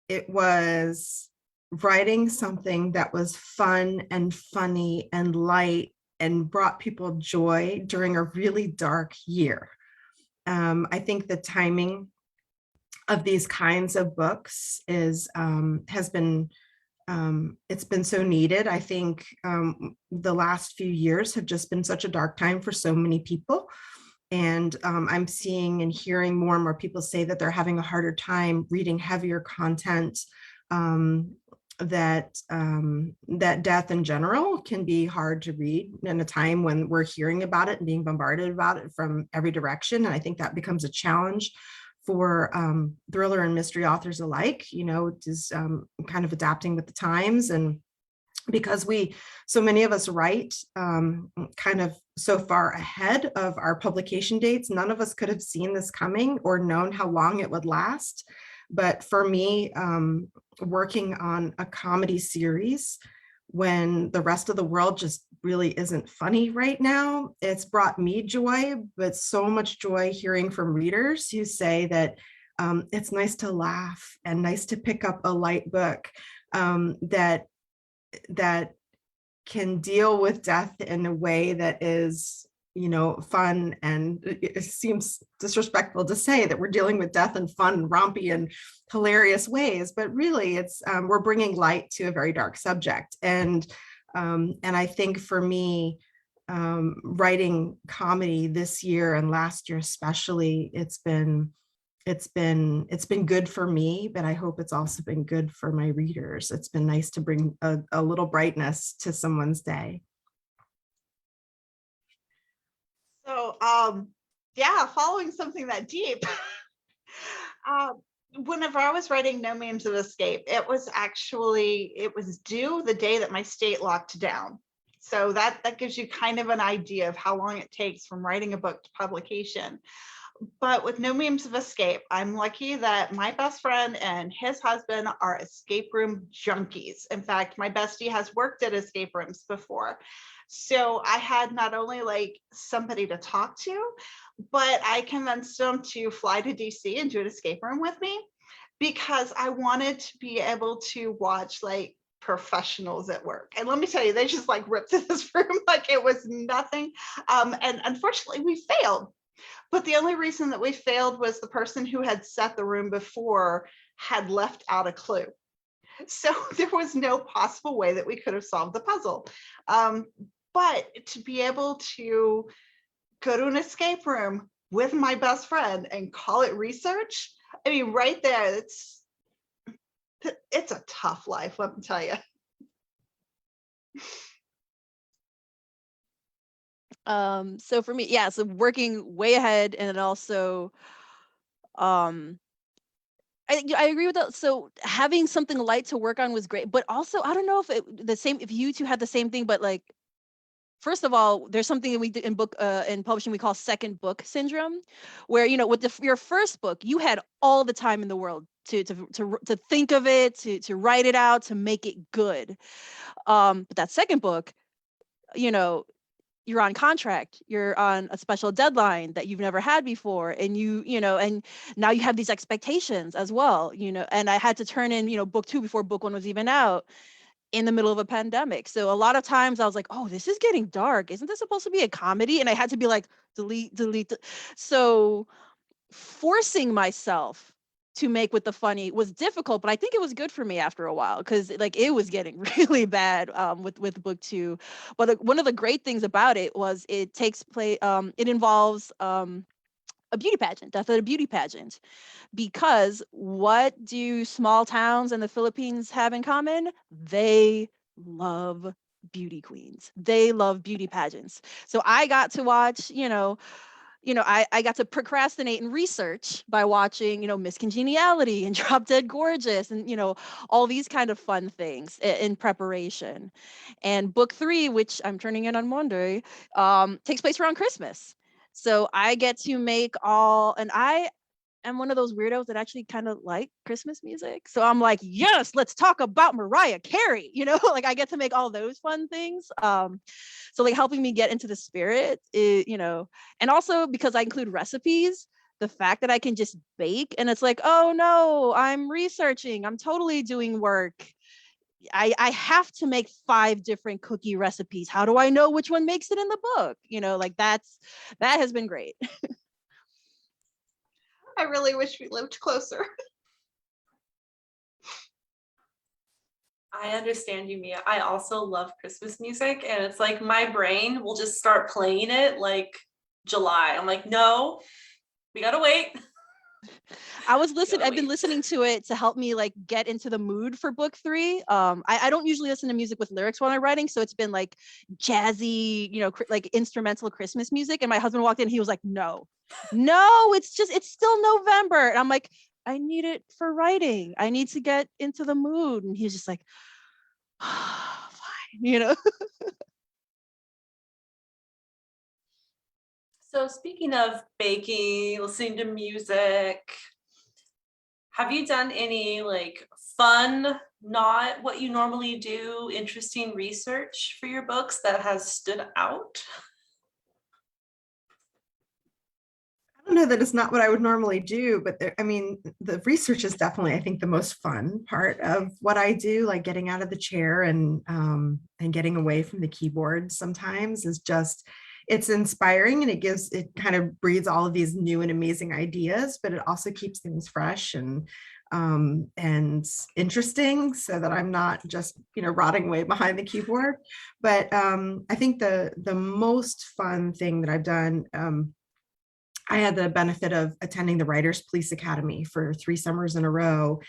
it was writing something that was fun and funny and light and brought people joy during a really dark year. I think the timing of these kinds of books is has been it's been so needed. I think the last few years have just been such a dark time for so many people. And I'm seeing and hearing more and more people say that they're having a harder time reading heavier content, that death in general can be hard to read in a time when we're hearing about it and being bombarded about it from every direction. And I think that becomes a challenge for thriller and mystery authors alike, just kind of adapting with the times. And because so many of us write kind of so far ahead of our publication dates, none of us could have seen this coming or known how long it would last. But for me, working on a comedy series when the rest of the world just really isn't funny right now, it's brought me joy, but so much joy hearing from readers who say that it's nice to laugh and nice to pick up a light book that can deal with death in a way that is, fun. And it seems disrespectful to say that we're dealing with death in fun, rompy, and hilarious ways, but really it's we're bringing light to a very dark subject. And I think for me, writing comedy this year and last year especially, it's been good for me, but I hope it's also been good for my readers. It's been nice to bring a little brightness to someone's day. So, yeah, following something that deep. Whenever I was writing No Means of Escape, it was due the day that my state locked down. So that gives you kind of an idea of how long it takes from writing a book to publication. But with No Means of Escape, I'm lucky that my best friend and his husband are escape room junkies. In fact, my bestie has worked at escape rooms before. So I had not only like somebody to talk to, but I convinced them to fly to DC and do an escape room with me because I wanted to be able to watch like professionals at work. And let me tell you, they just like ripped through this room like it was nothing. And unfortunately, we failed. But the only reason that we failed was the person who had set the room before had left out a clue. So there was no possible way that we could have solved the puzzle. But to be able to go to an escape room with my best friend and call it research, I mean, right there, it's a tough life, let me tell you. So for me, yeah, so working way ahead, and then also I agree with that. So having something light to work on was great, but also I don't know if you two had the same thing, but like, first of all, there's something that we did in publishing we call second book syndrome, where with your first book you had all the time in the world to think of it, to write it out, to make it good. But that second book, you're on contract, you're on a special deadline that you've never had before, and and now you have these expectations as well, and I had to turn in book 2 before book 1 was even out in the middle of a pandemic. So a lot of times I was like, oh, this is getting dark, isn't this supposed to be a comedy? And I had to be like, delete. So forcing myself to make with the funny was difficult, but I think it was good for me after a while, because like it was getting really bad with book 2. But one of the great things about it was it takes place, it involves a a beauty pageant, Death at a Beauty Pageant. Because what do small towns in the Philippines have in common? They love beauty queens. They love beauty pageants. So I got to watch, I got to procrastinate and research by watching, Miss Congeniality and Drop Dead Gorgeous and, all these kind of fun things in preparation. And book 3, which I'm turning in on Monday, takes place around Christmas. So I get to make and I am one of those weirdos that actually kind of like Christmas music. So I'm like, yes, let's talk about Mariah Carey, like I get to make all those fun things. So like helping me get into the spirit, and also because I include recipes, the fact that I can just bake and it's like, oh no, I'm researching, I'm totally doing work. I have to make 5 different cookie recipes. How do I know which one makes it in the book? Like that has been great. I really wish we lived closer. I understand you, Mia. I also love Christmas music, and it's like my brain will just start playing it like July. I'm like, no, we gotta wait. I've been listening to it to help me like get into the mood for book 3. I don't usually listen to music with lyrics when I'm writing, so it's been like jazzy, like instrumental Christmas music. And my husband walked in, he was like, no, it's still November. And I'm like, I need it for writing. I need to get into the mood. And he's just like, oh, fine, So speaking of baking, listening to music, have you done any like fun, not what you normally do, interesting research for your books that has stood out? I don't know that it's not what I would normally do, but the research is definitely, I think, the most fun part of what I do, like getting out of the chair and getting away from the keyboard sometimes is just, it's inspiring, and it kind of breeds all of these new and amazing ideas, but it also keeps things fresh and interesting, so that I'm not just, rotting away behind the keyboard. But I think the most fun thing that I've done, I had the benefit of attending the Writers Police Academy for 3 summers in a row.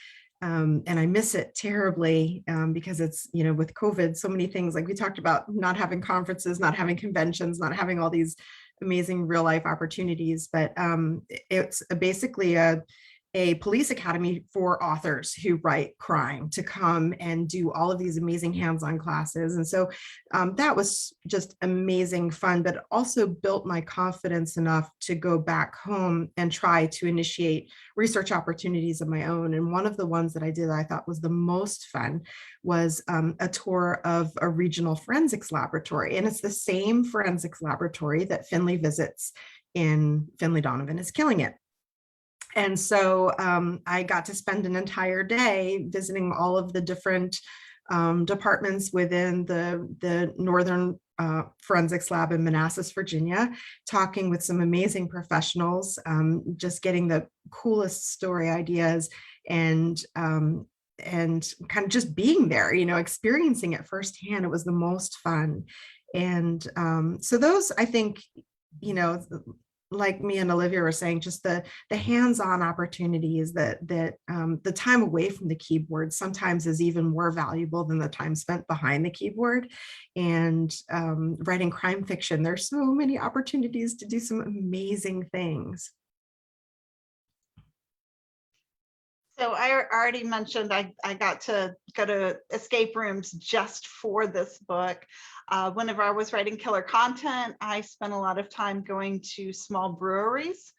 And I miss it terribly because it's, with COVID, so many things, like we talked about, not having conferences, not having conventions, not having all these amazing real life opportunities. But it's basically a police academy for authors who write crime to come and do all of these amazing hands-on classes. And so that was just amazing fun, but also built my confidence enough to go back home and try to initiate research opportunities of my own. And one of the ones that I did, I thought was the most fun, was a tour of a regional forensics laboratory. And it's the same forensics laboratory that Finley visits in Finley Donovan is Killing It. And so I got to spend an entire day visiting all of the different departments within the Northern Forensics Lab in Manassas, Virginia, talking with some amazing professionals, just getting the coolest story ideas and kind of just being there, experiencing it firsthand. It was the most fun. And so those, I think, like me and Olivia were saying, just the hands-on opportunities that the time away from the keyboard sometimes is even more valuable than the time spent behind the keyboard. And writing crime fiction, there's so many opportunities to do some amazing things. So I already mentioned I got to go to escape rooms just for this book. Whenever I was writing killer content, I spent a lot of time going to small breweries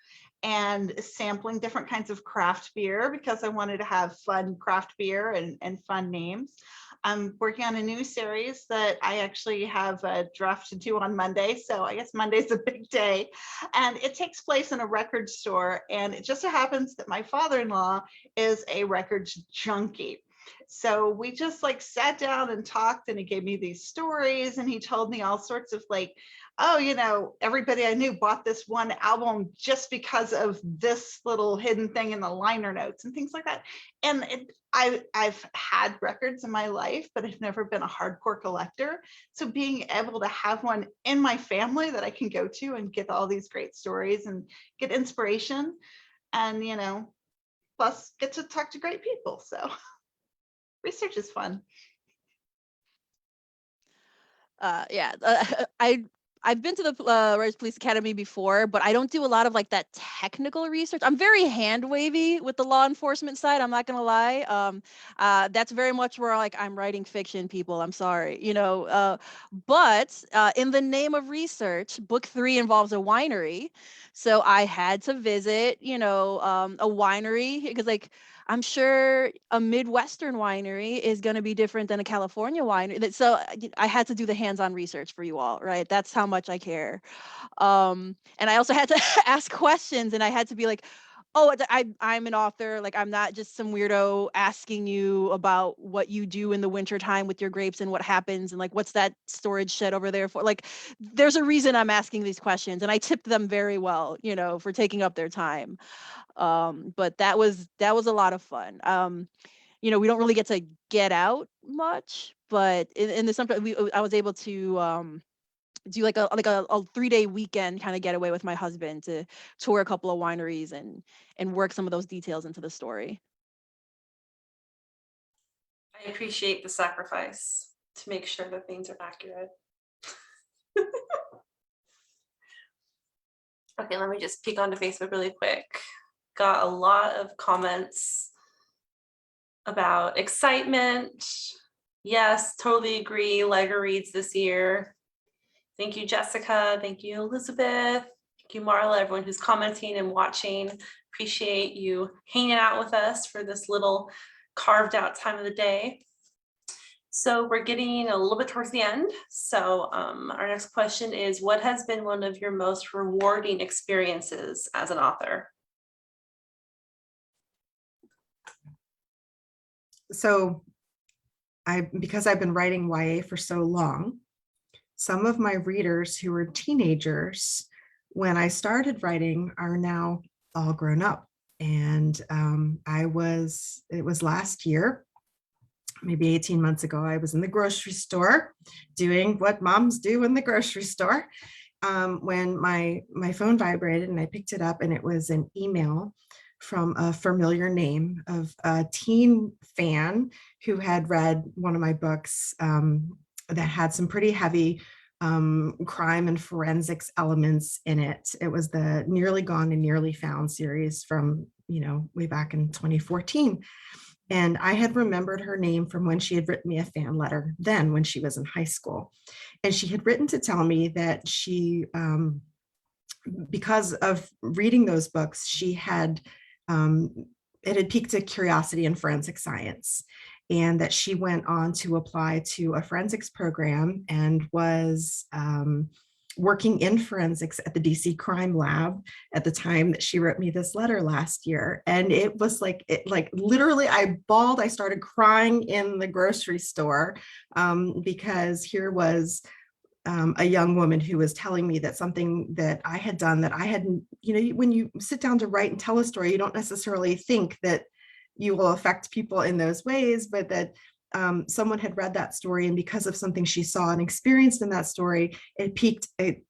and sampling different kinds of craft beer because I wanted to have fun craft beer and fun names. I'm working on a new series that I actually have a draft to do on Monday. So I guess Monday's a big day. And it takes place in a record store. And it just so happens that my father-in-law is a records junkie. So we just like sat down and talked, and he gave me these stories, and he told me all sorts of like, oh, everybody I knew bought this one album just because of this little hidden thing in the liner notes and things like that. And I've had records in my life, but I've never been a hardcore collector. So being able to have one in my family that I can go to and get all these great stories and get inspiration, and plus get to talk to great people. So research is fun. Yeah, I've been to the Writers Police Academy before, but I don't do a lot of like that technical research. I'm very hand wavy with the law enforcement side. I'm not gonna lie. That's very much where like I'm writing fiction, people. I'm sorry, but in the name of research, book 3 involves a winery, so I had to visit, a winery because like I'm sure a Midwestern winery is going to be different than a California winery. So I had to do the hands-on research for you all, right? That's how much I care. And I also had to ask questions, and I had to be like, oh, I'm an author. Like, I'm not just some weirdo asking you about what you do in the wintertime with your grapes and what happens and like, what's that storage shed over there for? Like, there's a reason I'm asking these questions, and I tipped them very well, for taking up their time. But that was a lot of fun. We don't really get to get out much, but in the summer I was able to do like a 3-day weekend kind of getaway with my husband to tour a couple of wineries and work some of those details into the story. I appreciate the sacrifice to make sure that things are accurate. Okay, let me just peek onto Facebook really quick. Got a lot of comments about excitement. Yes, totally agree. Lighter reads this year. Thank you, Jessica. Thank you, Elizabeth. Thank you, Marla, everyone who's commenting and watching. Appreciate you hanging out with us for this little carved out time of the day. So we're getting a little bit towards the end. So our next question is, what has been one of your most rewarding experiences as an author? So because I've been writing YA for so long, some of my readers who were teenagers when I started writing are now all grown up. And it was last year, maybe 18 months ago, I was in the grocery store doing what moms do in the grocery store when my phone vibrated, and I picked it up, and it was an email from a familiar name of a teen fan who had read one of my books that had some pretty heavy crime and forensics elements in it. It was the Nearly Gone and Nearly Found series from, way back in 2014. And I had remembered her name from when she had written me a fan letter then when she was in high school. And she had written to tell me that she, because of reading those books, she had, it had piqued a curiosity in forensic science, and that she went on to apply to a forensics program and was working in forensics at the DC Crime Lab at the time that she wrote me this letter last year. And it was like literally I bawled. I started crying in the grocery store because here was a young woman who was telling me that something that I had done that I hadn't, when you sit down to write and tell a story, you don't necessarily think that you will affect people in those ways, but that someone had read that story, and because of something she saw and experienced in that story, it piqued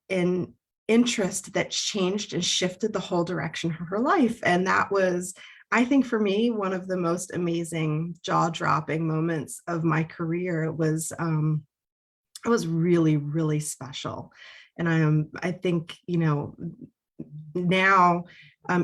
an interest that changed and shifted the whole direction of her life. And that was, I think, for me, one of the most amazing jaw-dropping moments of my career. It was really, really special. And I think, now,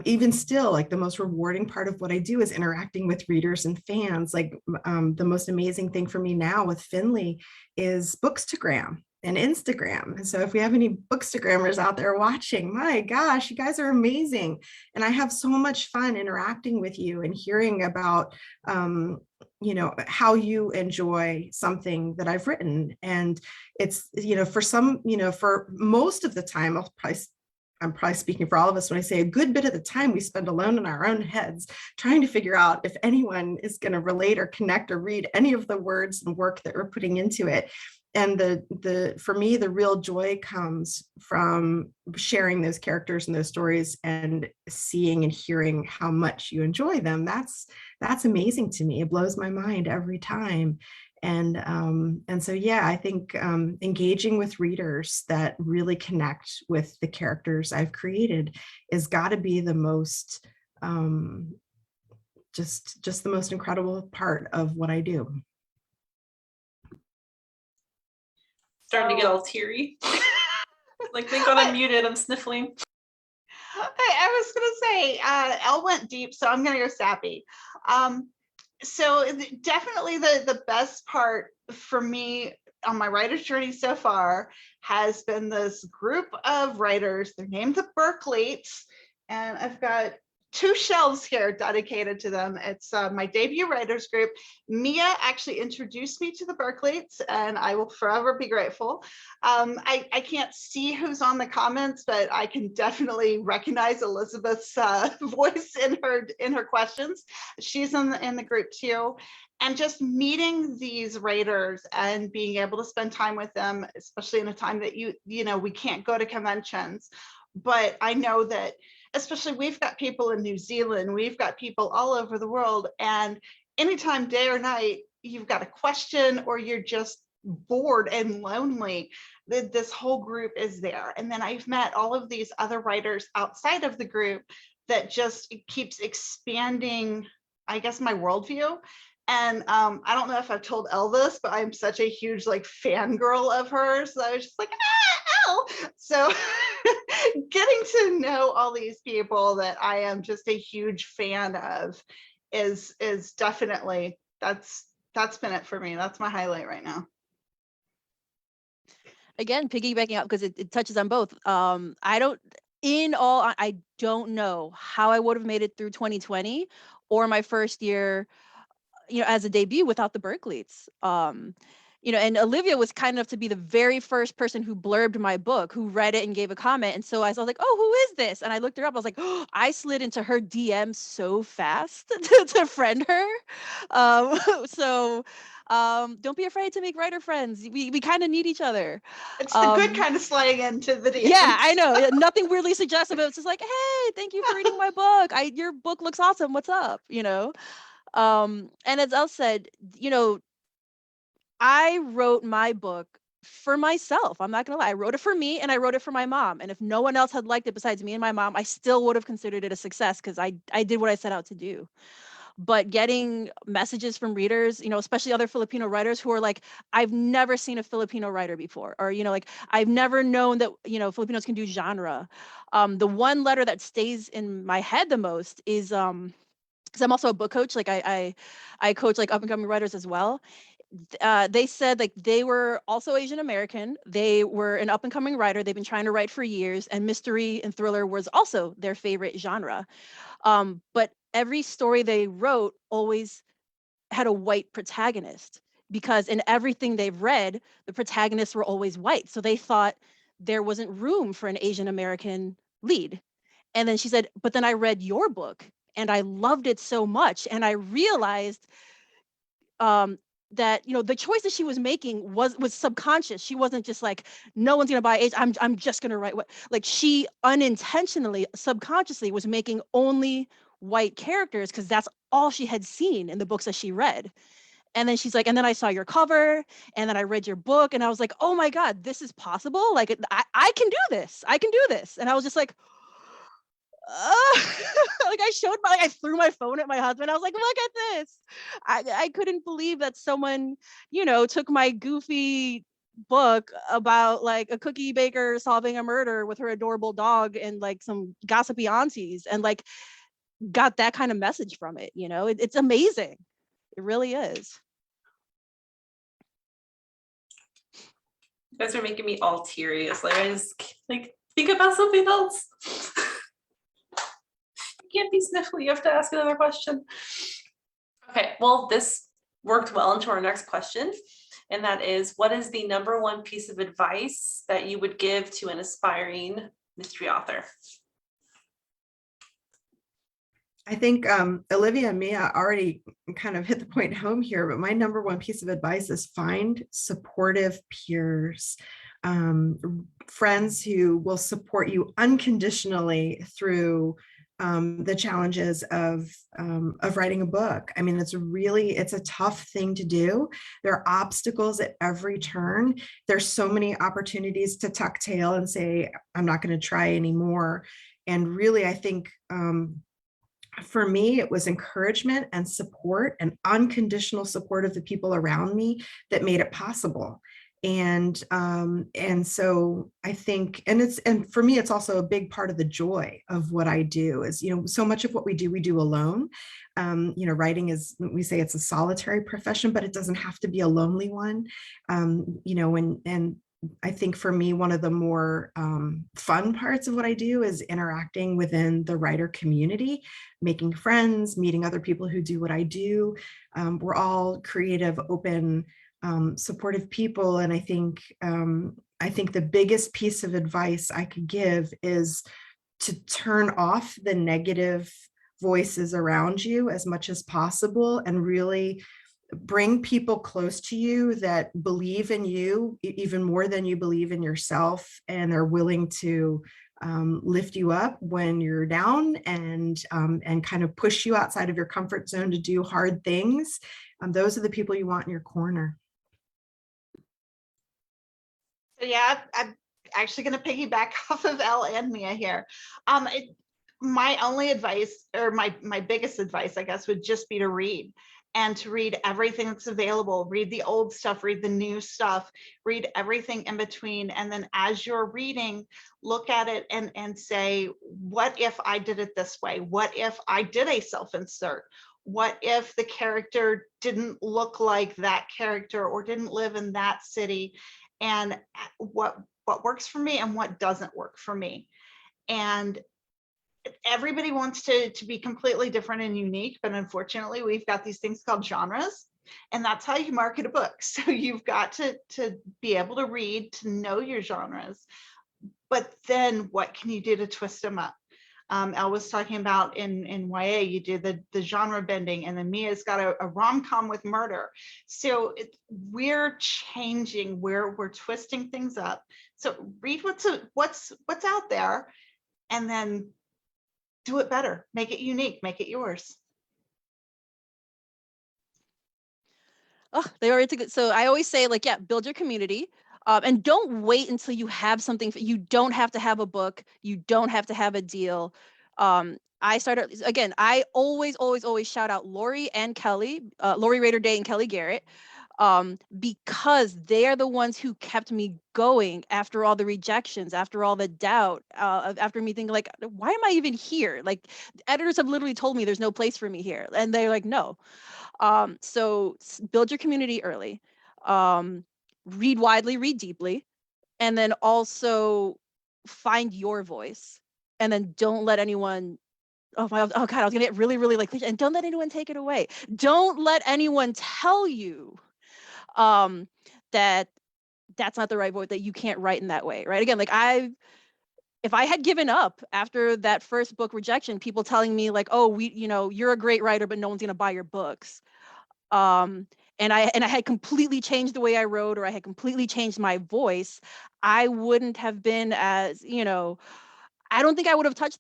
even still, like the most rewarding part of what I do is interacting with readers and fans. Like the most amazing thing for me now with Finley is Bookstagram and Instagram. And so if we have any Bookstagrammers out there watching, my gosh, you guys are amazing. And I have so much fun interacting with you and hearing about how you enjoy something that I've written. And it's, for some, for most of the time, I'm probably speaking for all of us when I say a good bit of the time we spend alone in our own heads, trying to figure out if anyone is going to relate or connect or read any of the words and work that we're putting into it. And for me, the real joy comes from sharing those characters and those stories and seeing and hearing how much you enjoy them. That's amazing to me. It blows my mind every time. And so, yeah, I think engaging with readers that really connect with the characters I've created is got to be the most, just the most incredible part of what I do. Starting to get all teary. Like they got unmuted, I'm sniffling. I was gonna say, Elle went deep, so I'm gonna go sappy. So definitely the best part for me on my writer's journey so far has been this group of writers. They're named the Berkeleys, and I've got 2 shelves here dedicated to them. It's my debut writers group. Mia actually introduced me to the Berkeleys, and I will forever be grateful. I can't see who's on the comments, but I can definitely recognize Elizabeth's voice in her questions. She's in the group too. And just meeting these writers and being able to spend time with them, especially in a time that we can't go to conventions. But I know that especially we've got people in New Zealand, we've got people all over the world, and anytime, day or night, you've got a question or you're just bored and lonely, this whole group is there. And then I've met all of these other writers outside of the group that just keeps expanding, I guess, my worldview. And I don't know if I've told Elle this, but I'm such a huge fangirl of hers. So I was just like, Elle. So getting to know all these people that I am just a huge fan of is definitely, that's been it for me. That's my highlight right now. Again, piggybacking up because it touches on both. I don't know how I would have made it through 2020 or my first year, as a debut without the Berkeleys. And Olivia was kind enough to be the very first person who blurbed my book, who read it and gave a comment. And so I was like, oh, who is this? And I looked her up. I was like, oh, I slid into her DM so fast to friend her. Don't be afraid to make writer friends. We kind of need each other. It's the good kind of sliding into the DMs. Yeah, I know. Nothing weirdly suggestive. It's just like, hey, thank you for reading my book. Your book looks awesome. What's up? And as Elle said, I wrote my book for myself. I'm not gonna lie. I wrote it for me and I wrote it for my mom. And if no one else had liked it besides me and my mom, I still would have considered it a success because I did what I set out to do. But getting messages from readers, especially other Filipino writers who are like, I've never seen a Filipino writer before, or, I've never known that, Filipinos can do genre. The one letter that stays in my head the most is, because I'm also a book coach, I coach up and coming writers as well. They said they were also Asian American. They were an up and coming writer. They've been trying to write for years, and mystery and thriller was also their favorite genre. But every story they wrote always had a white protagonist because in everything they've read, the protagonists were always white. So they thought there wasn't room for an Asian American lead. And then she said, but then I read your book and I loved it so much. And I realized that the choices she was making was subconscious. She wasn't just like, no one's gonna buy Age. I'm just gonna write what, she unintentionally, subconsciously was making only white characters because that's all she had seen in the books that she read. And then she's like, and then I saw your cover and then I read your book and I was like, oh my God, this is possible. I can do this. I can do this. And I was just like, I threw my phone at my husband. I was like, look at this. I couldn't believe that someone, took my goofy book about a cookie baker solving a murder with her adorable dog and some gossipy aunties and got that kind of message from it. It's amazing. It really is. You guys are making me all teary. It's I just think about something else. Can't be sniffly. You have to ask another question. Okay, well, this worked well into our next question, and that is, what is the #1 piece of advice that you would give to an aspiring mystery author? I think Olivia and Mia already kind of hit the point home here, but my number one piece of advice is find supportive peers, friends who will support you unconditionally through the challenges of writing a book. I mean, it's a tough thing to do. There are obstacles at every turn. There's so many opportunities to tuck tail and say, I'm not going to try anymore. And really, I think for me, it was encouragement and support and unconditional support of the people around me that made it possible. And so I think, and for me, it's also a big part of the joy of what I do is, so much of what we do alone. Writing is, we say it's a solitary profession, but it doesn't have to be a lonely one. And I think for me, one of the more fun parts of what I do is interacting within the writer community, making friends, meeting other people who do what I do. We're all creative, open, supportive people. And I think the biggest piece of advice I could give is to turn off the negative voices around you as much as possible and really bring people close to you that believe in you even more than you believe in yourself and are willing to lift you up when you're down and kind of push you outside of your comfort zone to do hard things. Those are the people you want in your corner. So yeah, I'm actually going to piggyback off of Elle and Mia here. My only advice, or my biggest advice, I guess, would just be to read. And to read everything that's available, read the old stuff, read the new stuff, read everything in between. And then as you're reading, look at it and say, what if I did it this way? What if I did a self-insert? What if the character didn't look like that character or didn't live in that city? And what works for me and what doesn't work for me? And everybody wants to be completely different and unique, but unfortunately we've got these things called genres, and that's how you market a book. So you've got to be able to read, to know your genres, but then what can you do to twist them up? Elle was talking about in YA, you do the genre bending, and then Mia's got a rom-com with murder. So we're changing, we're twisting things up. So read what's out there, and then do it better, make it unique, make it yours. Oh, they are into good. So I always say, like, yeah, build your community. And don't wait until you have something. You don't have to have a book. You don't have to have a deal. I started, again, I always shout out Lori and Kelly, Lori Rader Day and Kelly Garrett, because they're the ones who kept me going after all the rejections, after all the doubt, after me thinking like, why am I even here? Like, editors have literally told me there's no place for me here. And they're like, no. So build your community early, read widely, read deeply, and then also find your voice. And then don't let anyone, oh God, I was gonna get really, really like, and don't let anyone take it away. Don't let anyone tell you that that's not the right voice, that you can't write in that way, right? Again, like if I had given up after that first book rejection, people telling me like, oh, you're a great writer, but no one's gonna buy your books. And I had completely changed the way I wrote, or I had completely changed my voice, I wouldn't have been as, I don't think I would have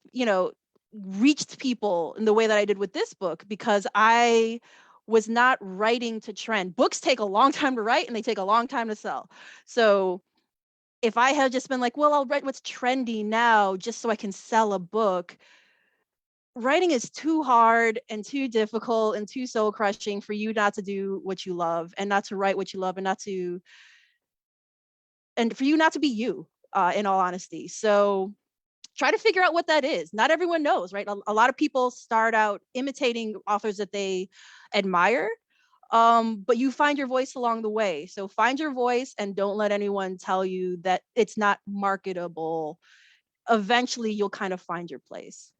reached people in the way that I did with this book, because I was not writing to trend. Books take a long time to write and they take a long time to sell. So if I had just been like, well, I'll write what's trendy now just so I can sell a book, writing is too hard and too difficult and too soul crushing for you not to do what you love, and not to write what you love, and for you not to be you, in all honesty. So try to figure out what that is. Not everyone knows, right? A lot of people start out imitating authors that they admire, but you find your voice along the way. So find your voice and don't let anyone tell you that it's not marketable. Eventually, you'll kind of find your place.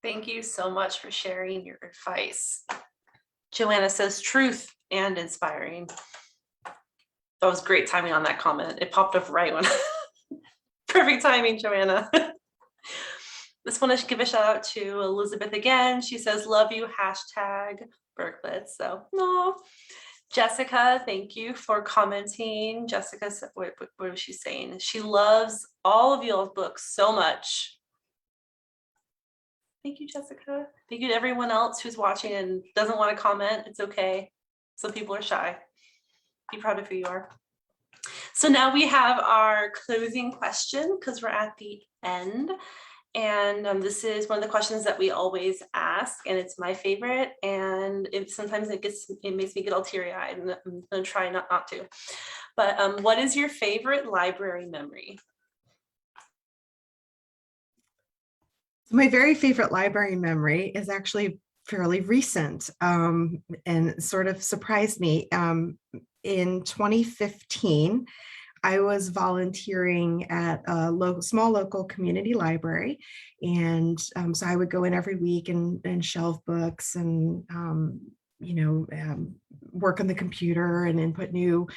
Thank you so much for sharing your advice. Joanna says truth and inspiring. That was great timing on that comment. It popped up right when perfect timing, Joanna. Just want to give a shout out to Elizabeth again. She says, love you, hashtag Berklitz. So, no. Jessica, thank you for commenting. Jessica, what was she saying? She loves all of y'all's books so much. Thank you, Jessica. Thank you to everyone else who's watching and doesn't want to comment. It's okay. Some people are shy. Be proud of who you are. So now we have our closing question because we're at the end. And this is one of the questions that we always ask, and it's my favorite. And sometimes it makes me get all teary-eyed, and I'm gonna try not to. But what is your favorite library memory? My very favorite library memory is actually fairly recent, and sort of surprised me. In 2015, I was volunteering at a small local community library. And so I would go in every week and shelve books and, work on the computer and input new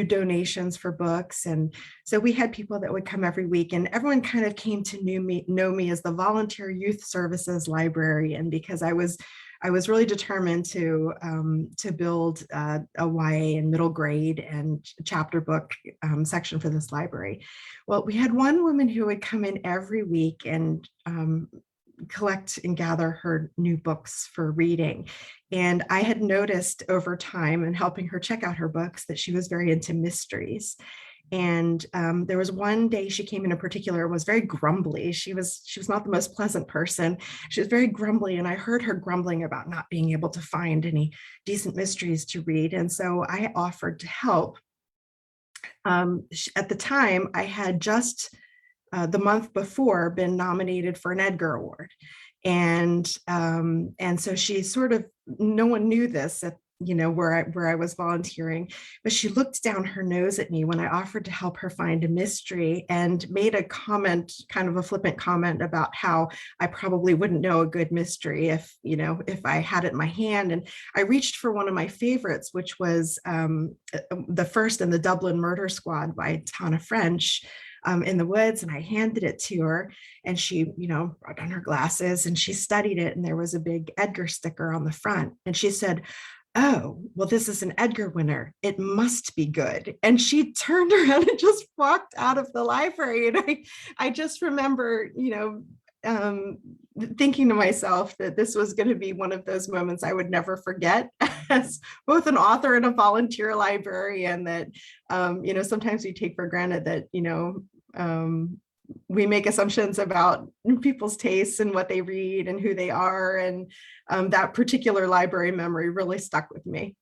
donations for books. And so we had people that would come every week, and everyone kind of came to know me as the volunteer youth services librarian, because I was really determined to build a YA and middle grade and chapter book section for this library. Well, we had one woman who would come in every week and collect and gather her new books for reading. And I had noticed over time and helping her check out her books that she was very into mysteries. And there was one day she came in particular, was very grumbly. She was not the most pleasant person. She was very grumbly, and I heard her grumbling about not being able to find any decent mysteries to read. And so I offered to help. At the time, I had just the month before been nominated for an Edgar Award. And so she sort of, no one knew this at where I was volunteering, but she looked down her nose at me when I offered to help her find a mystery, and made a comment, kind of a flippant comment, about how I probably wouldn't know a good mystery if I had it in my hand. And I reached for one of my favorites, which was The First in the Dublin Murder Squad by Tana French, in the woods, and I handed it to her, and she, brought on her glasses and she studied it, and there was a big Edgar sticker on the front, and she said, "Oh, well, this is an Edgar winner. It must be good." And she turned around and just walked out of the library. And I just remember, thinking to myself that this was going to be one of those moments I would never forget, as both an author and a volunteer librarian, that, sometimes we take for granted that, we make assumptions about people's tastes and what they read and who they are. And that particular library memory really stuck with me.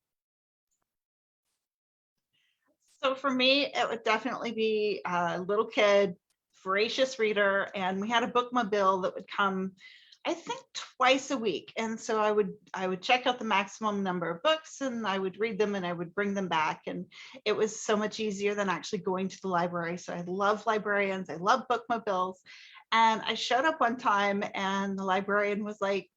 So for me, it would definitely be a little kid, voracious reader, and we had a bookmobile that would come, I think, twice a week. And so I would check out the maximum number of books, and I would read them, and I would bring them back. And it was so much easier than actually going to the library. So I love librarians. I love bookmobiles. And I showed up one time, and the librarian was like,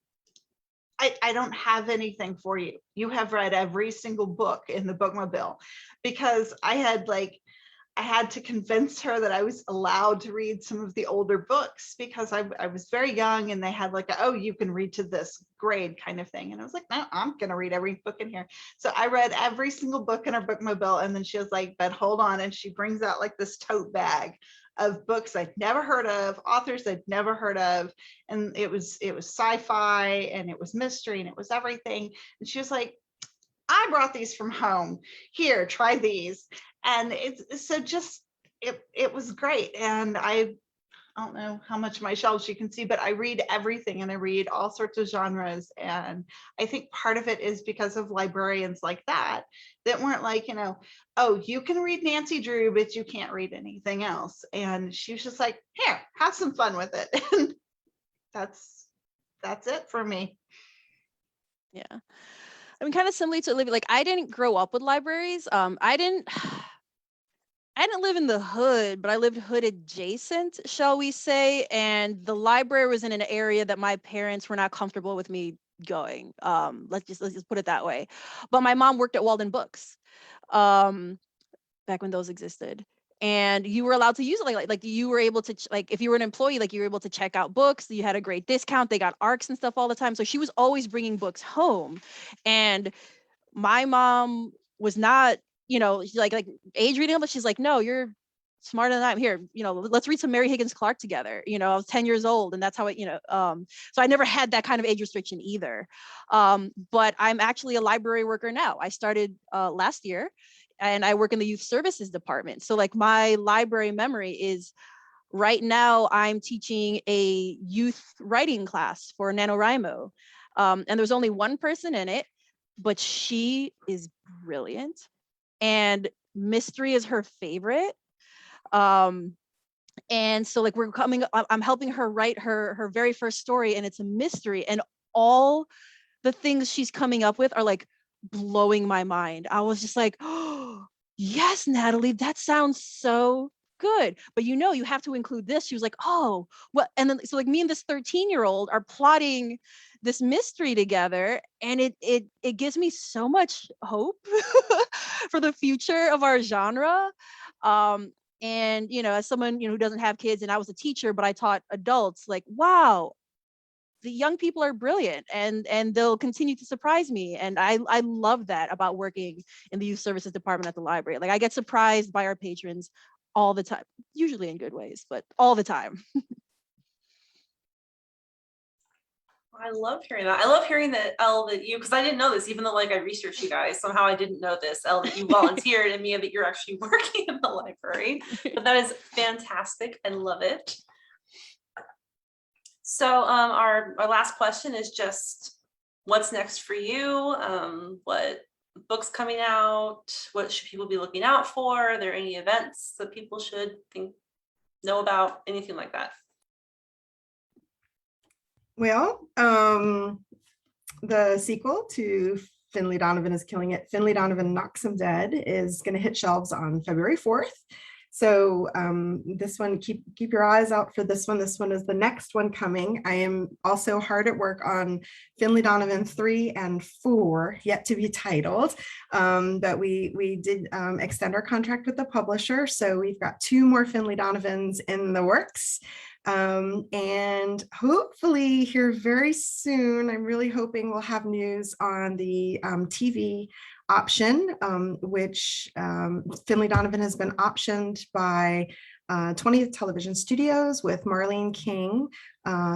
I don't have anything for you. You have read every single book in the bookmobile, because I had to convince her that I was allowed to read some of the older books, because I was very young, and they had like, oh, you can read to this grade kind of thing. And I was like, no, I'm going to read every book in here. So I read every single book in her bookmobile. And then she was like, but hold on. And she brings out like this tote bag of books I'd never heard of, authors I'd never heard of. And it was sci-fi, and it was mystery, and it was everything. And she was like, I brought these from home. Here, try these. And it's so just, it was great. And I don't know how much of my shelves you can see, but I read everything, and I read all sorts of genres. And I think part of it is because of librarians like that weren't like, oh, you can read Nancy Drew, but you can't read anything else. And she was just like, here, have some fun with it. And that's it for me. Yeah. I mean, kind of similar to Olivia, like I didn't grow up with libraries. I didn't live in the hood, but I lived hood adjacent, shall we say. And the library was in an area that my parents were not comfortable with me going. Let's just put it that way. But my mom worked at Walden Books. back when those existed. And you were allowed to use it like you were able to like if you were an employee, like you were able to check out books, you had a great discount, they got ARCs and stuff all the time. So she was always bringing books home. And my mom was not, you know, she's like age reading them, but she's like, no, you're smarter than I am. Here, you know, let's read some Mary Higgins Clark together. You know, I was 10 years old, and that's how it, you know, so I never had that kind of age restriction either. But I'm actually a library worker now. I started last year, and I work in the youth services department. So like my library memory is right now I'm teaching a youth writing class for NaNoWriMo. And there's only one person in it, but she is brilliant, and mystery is her favorite. And so like I'm helping her write her very first story, and it's a mystery, and all the things she's coming up with are like blowing my mind. I was just like, oh, yes, Natalie, that sounds so good. But you know, you have to include this. She was like, oh, well, and then so like me and this 13-year-old are plotting this mystery together, and it gives me so much hope for the future of our genre. And you know, as someone, you know, who doesn't have kids, and I was a teacher, but I taught adults, like, wow, the young people are brilliant, and they'll continue to surprise me. And I love that about working in the youth services department at the library. Like I get surprised by our patrons all the time, usually in good ways, but all the time. I love hearing that. I love hearing that, Elle, that you, because I didn't know this, even though like I researched you guys, somehow I didn't know this, Elle, that you volunteered, and Mia, that you're actually working in the library. But that is fantastic. I love it. So our last question is just, what's next for you? What books coming out? What should people be looking out for? Are there any events that people should know about? Anything like that? Well, the sequel to Finley Donovan is Killing It, Finley Donovan Knocks 'Em Dead, is going to hit shelves on February 4th. So this one, keep your eyes out for this one. This one is the next one coming. I am also hard at work on Finley Donovan 3 and 4, yet to be titled. But we did extend our contract with the publisher. So we've got 2 more Finley Donovans in the works. And hopefully here very soon, I'm really hoping we'll have news on the TV option, which Finley Donovan has been optioned by 20th Television Studios with Marlene King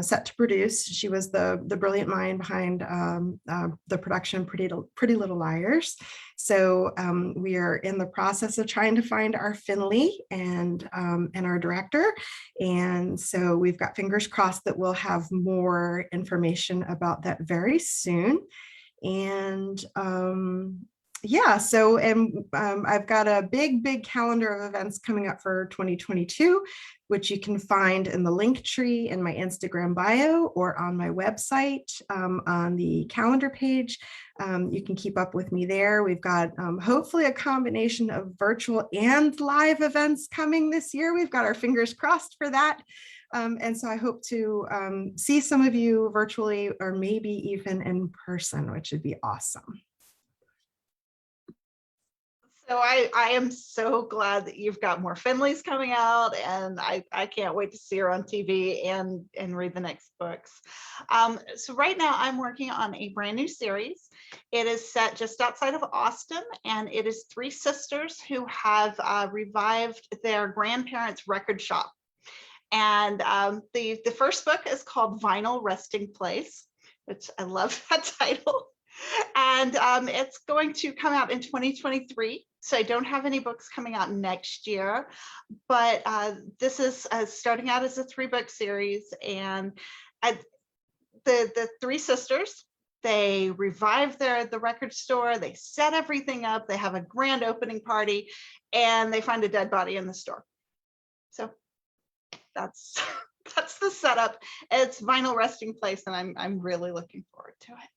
set to produce. She was the brilliant mind behind the production Pretty Little Liars. So we are in the process of trying to find our Finley and our director. And so we've got fingers crossed that we'll have more information about that very soon. And yeah, so I've got a big calendar of events coming up for 2022, which you can find in the link tree in my Instagram bio or on my website on the calendar page. You can keep up with me there. We've got hopefully a combination of virtual and live events coming this year. We've got our fingers crossed for that. And so I hope to see some of you virtually or maybe even in person, which would be awesome. So I am so glad that you've got more Finleys coming out, and I can't wait to see her on TV and read the next books. So right now I'm working on a brand new series. It is set just outside of Austin, and it is 3 sisters who have revived their grandparents' record shop. And the first book is called Vinyl Resting Place, which I love that title. And it's going to come out in 2023. So I don't have any books coming out next year, but this is starting out as a 3-book series. And the 3 sisters, they revive the record store, they set everything up, they have a grand opening party, and they find a dead body in the store. So that's the setup. It's Vinyl Resting Place, and I'm really looking forward to it.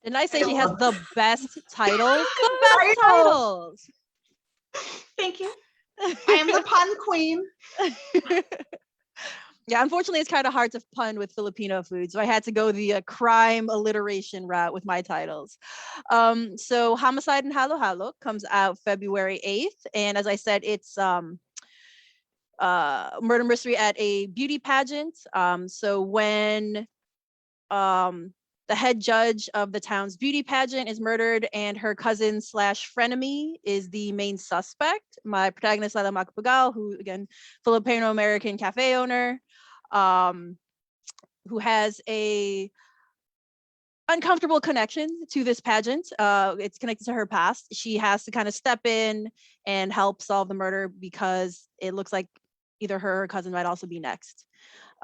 Didn't I say she has the best titles? The best titles. Thank you. I am the pun queen. Yeah, unfortunately, it's kind of hard to pun with Filipino food, so I had to go the crime alliteration route with my titles. So Homicide and Halo Halo comes out February 8th, and as I said, it's murder mystery at a beauty pageant. So when the head judge of the town's beauty pageant is murdered and her cousin slash frenemy is the main suspect. My protagonist, Lila Macapagal, who again, Filipino American cafe owner, who has a uncomfortable connection to this pageant. It's connected to her past. She has to kind of step in and help solve the murder because it looks like either her or her cousin might also be next.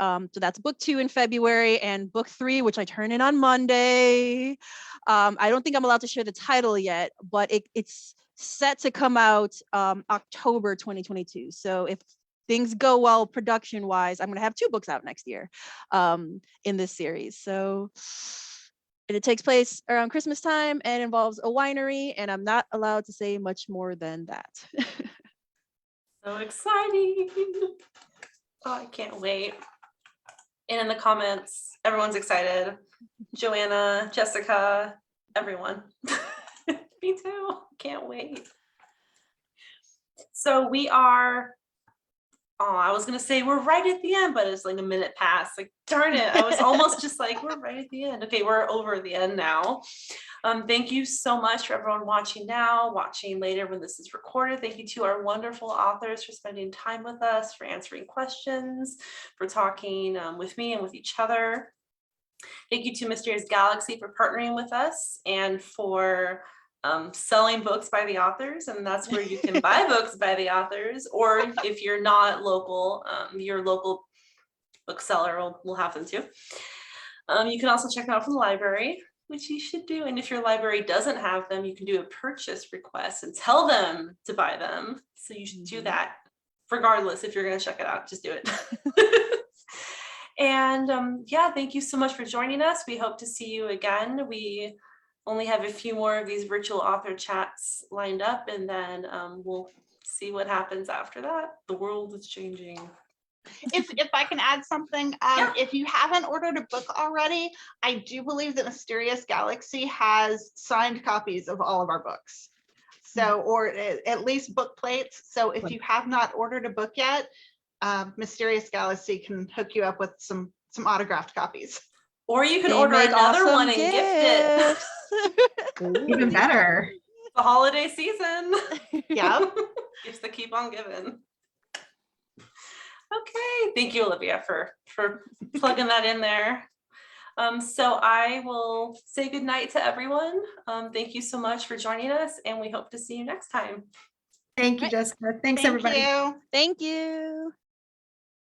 So that's book 2 in February, and book 3, which I turn in on Monday. I don't think I'm allowed to share the title yet, but it's set to come out October 2022. So if things go well production wise, I'm going to have 2 books out next year in this series. So and it takes place around Christmas time and involves a winery, and I'm not allowed to say much more than that. So exciting. Oh, I can't wait. And in the comments, everyone's excited. Joanna, Jessica, everyone. Me too. Can't wait. So we are, I was going to say we're right at the end, but it's like a minute past. Like, darn it. I was almost just like, we're right at the end. Okay, we're over the end now. Thank you so much for everyone watching now, watching later when this is recorded. Thank you to our wonderful authors for spending time with us, for answering questions, for talking with me and with each other. Thank you to Mysterious Galaxy for partnering with us and for selling books by the authors. And that's where you can buy books by the authors, or if you're not local, your local bookseller will have them too. You can also check them out from the library, which you should do. And if your library doesn't have them, you can do a purchase request and tell them to buy them. So you should do that regardless. If you're going to check it out, just do it. And yeah, thank you so much for joining us. We hope to see you again. We only have a few more of these virtual author chats lined up, and then we'll see what happens after that. The world is changing. If I can add something, Yeah. If you haven't ordered a book already, I do believe that Mysterious Galaxy has signed copies of all of our books. So, or at least book plates. So if you have not ordered a book yet, Mysterious Galaxy can hook you up with some autographed copies. Or you can order another one and gift it. Even better. The holiday season. Yeah. Gifts that keep on giving. Okay, thank you, Olivia, for plugging that in there. So I will say good night to everyone. Thank you so much for joining us, and we hope to see you next time. Thank you, Jessica. Thanks, Thank everybody. you. Thank you.